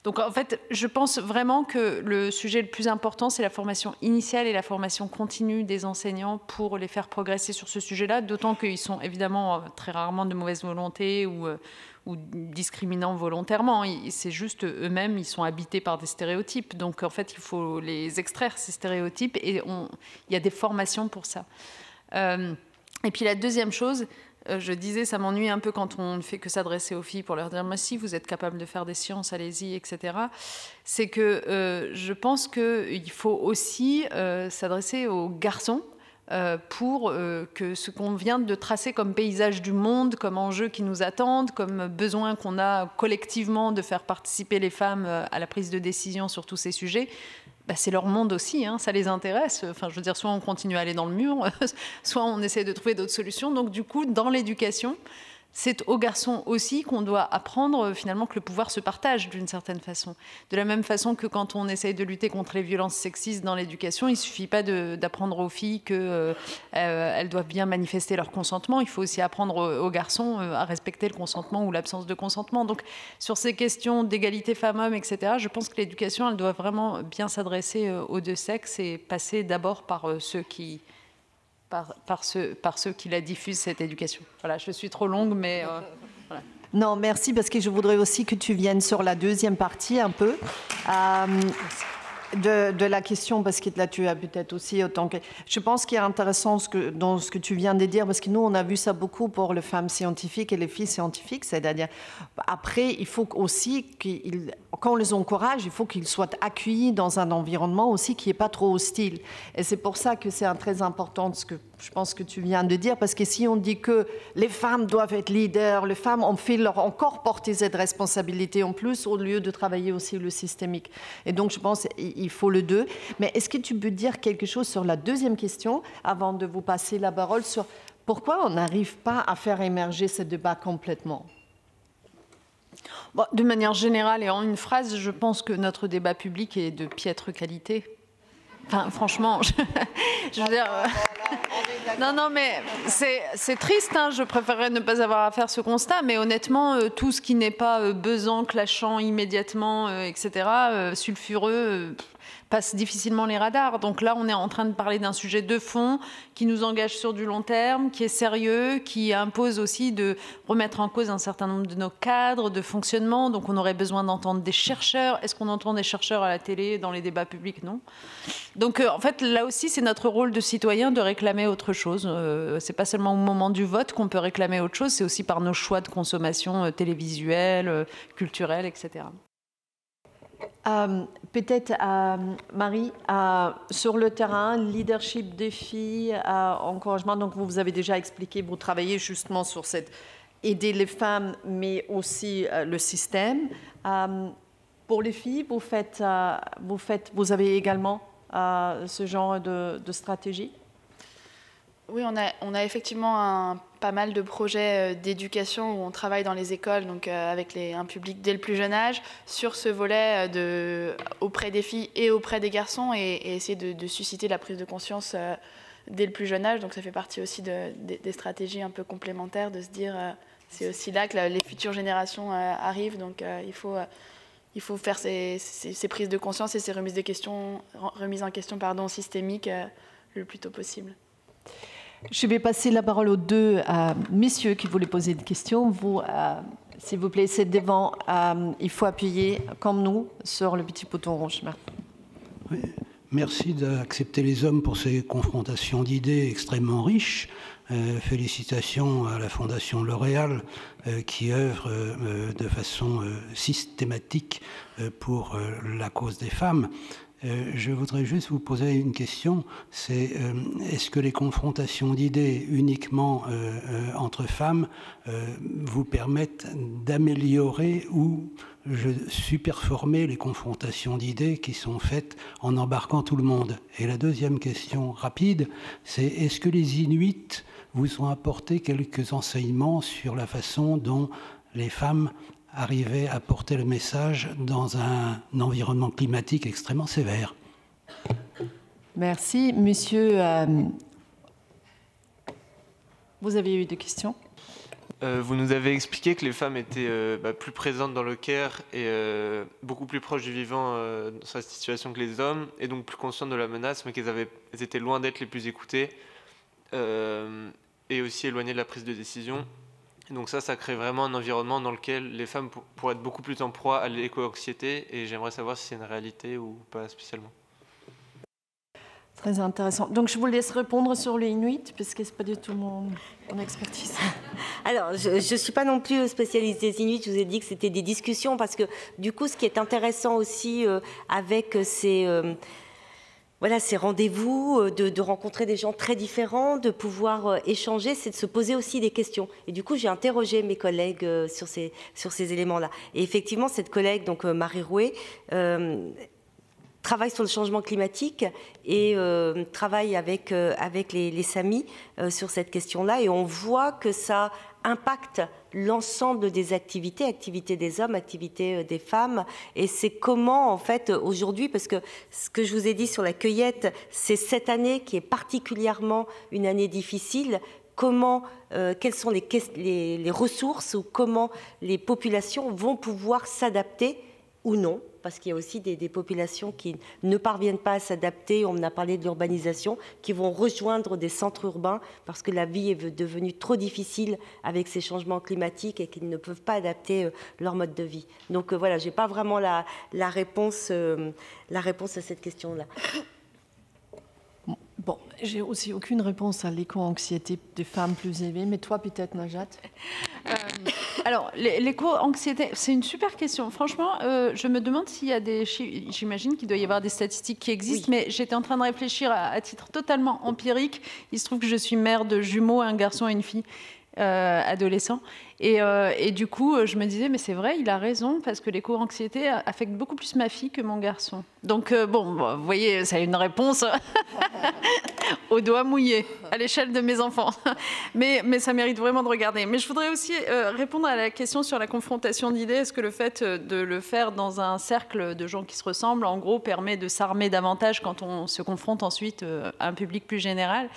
Donc en fait, je pense vraiment que le sujet le plus important, c'est la formation initiale et la formation continue des enseignants pour les faire progresser sur ce sujet-là, d'autant qu'ils sont évidemment très rarement de mauvaise volonté ou discriminants volontairement. C'est juste eux-mêmes, ils sont habités par des stéréotypes. Donc en fait, il faut les extraire, ces stéréotypes, et il y a des formations pour ça. Et puis la deuxième chose, je disais, ça m'ennuie un peu quand on ne fait que s'adresser aux filles pour leur dire « si vous êtes capable de faire des sciences, allez-y, etc. » C'est que je pense qu'il faut aussi s'adresser aux garçons pour que ce qu'on vient de tracer comme paysage du monde, comme enjeux qui nous attendent, comme besoin qu'on a collectivement de faire participer les femmes à la prise de décision sur tous ces sujets, c'est leur monde aussi, ça les intéresse. Enfin, je veux dire, soit on continue à aller dans le mur, soit on essaie de trouver d'autres solutions. Donc du coup, dans l'éducation, c'est aux garçons aussi qu'on doit apprendre finalement que le pouvoir se partage d'une certaine façon. De la même façon que quand on essaye de lutter contre les violences sexistes dans l'éducation, il ne suffit pas d'apprendre aux filles qu'elles doivent bien manifester leur consentement. Il faut aussi apprendre aux garçons à respecter le consentement ou l'absence de consentement. Donc sur ces questions d'égalité femmes-hommes, etc., je pense que l'éducation, elle doit vraiment bien s'adresser aux deux sexes et passer d'abord par ceux qui la diffusent, cette éducation. Voilà, je suis trop longue, mais... voilà. Non, merci, parce que je voudrais aussi que tu viennes sur la deuxième partie un peu de la question, parce que là, tu as peut-être aussi autant que... Je pense qu'il est intéressant dans ce que tu viens de dire, parce que nous, on a vu ça beaucoup pour les femmes scientifiques et les filles scientifiques, c'est-à-dire, après, il faut aussi quand on les encourage, il faut qu'ils soient accueillis dans un environnement aussi qui n'est pas trop hostile. Et c'est pour ça que c'est très important ce que je pense que tu viens de dire, parce que si on dit que les femmes doivent être leaders, les femmes ont fait leur encore porter cette responsabilité en plus, au lieu de travailler aussi le systémique. Et donc, je pense qu'il faut le deux. Mais est-ce que tu peux dire quelque chose sur la deuxième question, avant de vous passer la parole, sur pourquoi on n'arrive pas à faire émerger ce débat complètement ? Bon, de manière générale et en une phrase, je pense que notre débat public est de piètre qualité. Enfin, franchement, je veux dire... Non, mais c'est triste, je préférerais ne pas avoir à faire ce constat, mais honnêtement, tout ce qui n'est pas buzzant, clashant immédiatement, etc., sulfureux, passe difficilement les radars. Donc là, on est en train de parler d'un sujet de fond qui nous engage sur du long terme, qui est sérieux, qui impose aussi de remettre en cause un certain nombre de nos cadres de fonctionnement. Donc on aurait besoin d'entendre des chercheurs. Est-ce qu'on entend des chercheurs à la télé, dans les débats publics? Non. Donc en fait, là aussi, c'est notre rôle de citoyen de réclamer autre chose. C'est pas seulement au moment du vote qu'on peut réclamer autre chose, c'est aussi par nos choix de consommation télévisuelle, culturelle, etc. Peut-être, Marie, sur le terrain, leadership des filles, encouragement, donc vous avez déjà expliqué, vous travaillez justement sur cette aider les femmes, mais aussi le système. Pour les filles, vous avez également ce genre de stratégie? Oui, on a effectivement pas mal de projets d'éducation où on travaille dans les écoles, donc avec un public dès le plus jeune âge, sur ce volet auprès des filles et auprès des garçons, et essayer de susciter la prise de conscience dès le plus jeune âge. Donc ça fait partie aussi des stratégies un peu complémentaires, de se dire c'est aussi là que les futures générations arrivent, donc il faut faire ces prises de conscience et ces remises en question systémiques le plus tôt possible. Je vais passer la parole aux deux messieurs qui voulaient poser des questions. Vous, s'il vous plaît, c'est devant. Il faut appuyer, comme nous, sur le petit bouton rouge. Oui, merci d'accepter les hommes pour ces confrontations d'idées extrêmement riches. Félicitations à la Fondation L'Oréal qui œuvre de façon systématique pour la cause des femmes. Je voudrais juste vous poser une question, c'est est-ce que les confrontations d'idées uniquement entre femmes vous permettent d'améliorer ou superformer les confrontations d'idées qui sont faites en embarquant tout le monde? Et la deuxième question rapide, c'est est-ce que les Inuits vous ont apporté quelques enseignements sur la façon dont les femmes arriver à porter le message dans un environnement climatique extrêmement sévère? Merci. Monsieur, vous avez eu des questions? Vous nous avez expliqué que les femmes étaient plus présentes dans le care et beaucoup plus proches du vivant dans sa situation que les hommes, et donc plus conscientes de la menace, mais qu'elles étaient loin d'être les plus écoutées et aussi éloignées de la prise de décision. Donc ça crée vraiment un environnement dans lequel les femmes pourraient être beaucoup plus en proie à l'éco-anxiété, et j'aimerais savoir si c'est une réalité ou pas spécialement. Très intéressant. Donc je vous laisse répondre sur les Inuits, puisque ce n'est pas du tout mon expertise. Alors, je ne suis pas non plus spécialiste des Inuits, je vous ai dit que c'était des discussions, parce que du coup, ce qui est intéressant aussi avec ces rendez-vous, de rencontrer des gens très différents, de pouvoir échanger, c'est de se poser aussi des questions. Et du coup, j'ai interrogé mes collègues sur ces éléments-là. Et effectivement, cette collègue, donc Marie Rouet, travaille sur le changement climatique et travaille avec les Samis sur cette question-là. Et on voit que ça impacte l'ensemble des activités des hommes, activités des femmes. Et c'est comment, en fait, aujourd'hui, parce que ce que je vous ai dit sur la cueillette, c'est cette année qui est particulièrement une année difficile. Comment, quelles sont les ressources, ou comment les populations vont pouvoir s'adapter ou non, parce qu'il y a aussi des populations qui ne parviennent pas à s'adapter. On a parlé de l'urbanisation, qui vont rejoindre des centres urbains parce que la vie est devenue trop difficile avec ces changements climatiques et qu'ils ne peuvent pas adapter leur mode de vie. Donc voilà, je n'ai pas vraiment la réponse à cette question-là. Bon, j'ai aussi aucune réponse à l'éco-anxiété des femmes plus élevées, mais toi peut-être, Najat. Alors, l'éco-anxiété, c'est une super question. Franchement, je me demande s'il y a des chiffres. J'imagine qu'il doit y avoir des statistiques qui existent, oui. Mais j'étais en train de réfléchir à titre totalement empirique. Il se trouve que je suis mère de jumeaux, un garçon et une fille. Adolescent. Et du coup, je me disais, mais c'est vrai, il a raison, parce que l'éco-anxiété affecte beaucoup plus ma fille que mon garçon. Donc, bon, vous voyez, ça a une réponse au doigt mouillé, à l'échelle de mes enfants. Mais ça mérite vraiment de regarder. Mais je voudrais aussi répondre à la question sur la confrontation d'idées. Est-ce que le fait de le faire dans un cercle de gens qui se ressemblent, en gros, permet de s'armer davantage quand on se confronte ensuite à un public plus général ?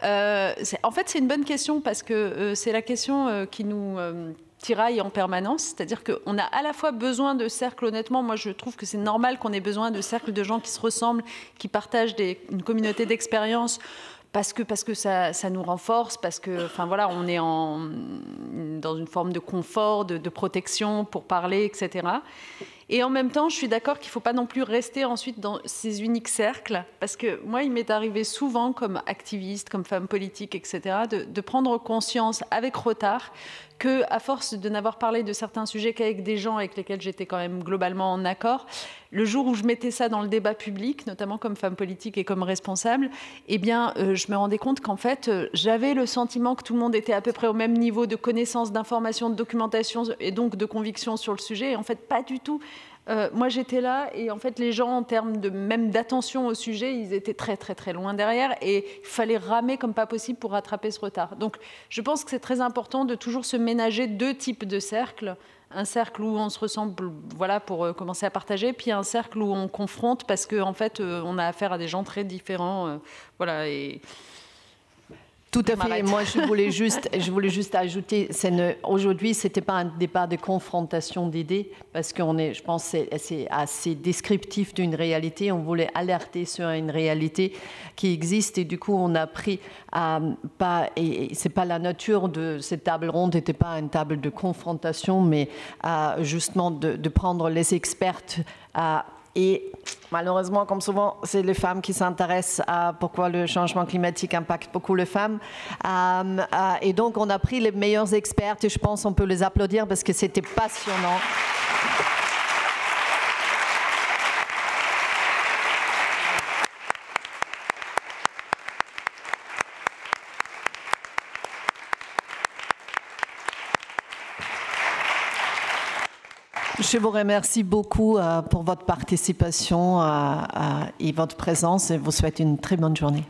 En fait, c'est une bonne question parce que c'est la question qui nous tiraille en permanence. C'est-à-dire qu'on a à la fois besoin de cercles, honnêtement, moi je trouve que c'est normal qu'on ait besoin de cercles de gens qui se ressemblent, qui partagent une communauté d'expériences, parce que ça nous renforce, parce que, enfin voilà, on est dans une forme de confort, de protection pour parler, etc. Et en même temps, je suis d'accord qu'il ne faut pas non plus rester ensuite dans ces uniques cercles, parce que moi, il m'est arrivé souvent, comme activiste, comme femme politique, etc., de prendre conscience avec retard qu'à force de n'avoir parlé de certains sujets qu'avec des gens avec lesquels j'étais quand même globalement en accord, le jour où je mettais ça dans le débat public, notamment comme femme politique et comme responsable, eh bien, je me rendais compte qu'en fait, j'avais le sentiment que tout le monde était à peu près au même niveau de connaissance, d'information, de documentation et donc de conviction sur le sujet. Et en fait, pas du tout. Moi, j'étais là et en fait, les gens, en termes de même d'attention au sujet, ils étaient très, très, très loin derrière et il fallait ramer comme pas possible pour rattraper ce retard. Donc, je pense que c'est très important de toujours se ménager 2 types de cercles. Un cercle où on se ressemble, voilà, pour commencer à partager, puis un cercle où on confronte parce qu'en fait, on a affaire à des gens très différents. Voilà, et... Tout à fait. Moi, je voulais juste ajouter, aujourd'hui, ce n'était pas un débat de confrontation d'idées, parce que je pense que c'est assez descriptif d'une réalité. On voulait alerter sur une réalité qui existe, et du coup, on a pris c'est pas la nature de cette table ronde, n'était pas une table de confrontation, mais justement de prendre les expertes et malheureusement, comme souvent, c'est les femmes qui s'intéressent à pourquoi le changement climatique impacte beaucoup les femmes. Et donc, on a pris les meilleurs experts et je pense qu'on peut les applaudir parce que c'était passionnant. Je vous remercie beaucoup pour votre participation et votre présence et vous souhaite une très bonne journée.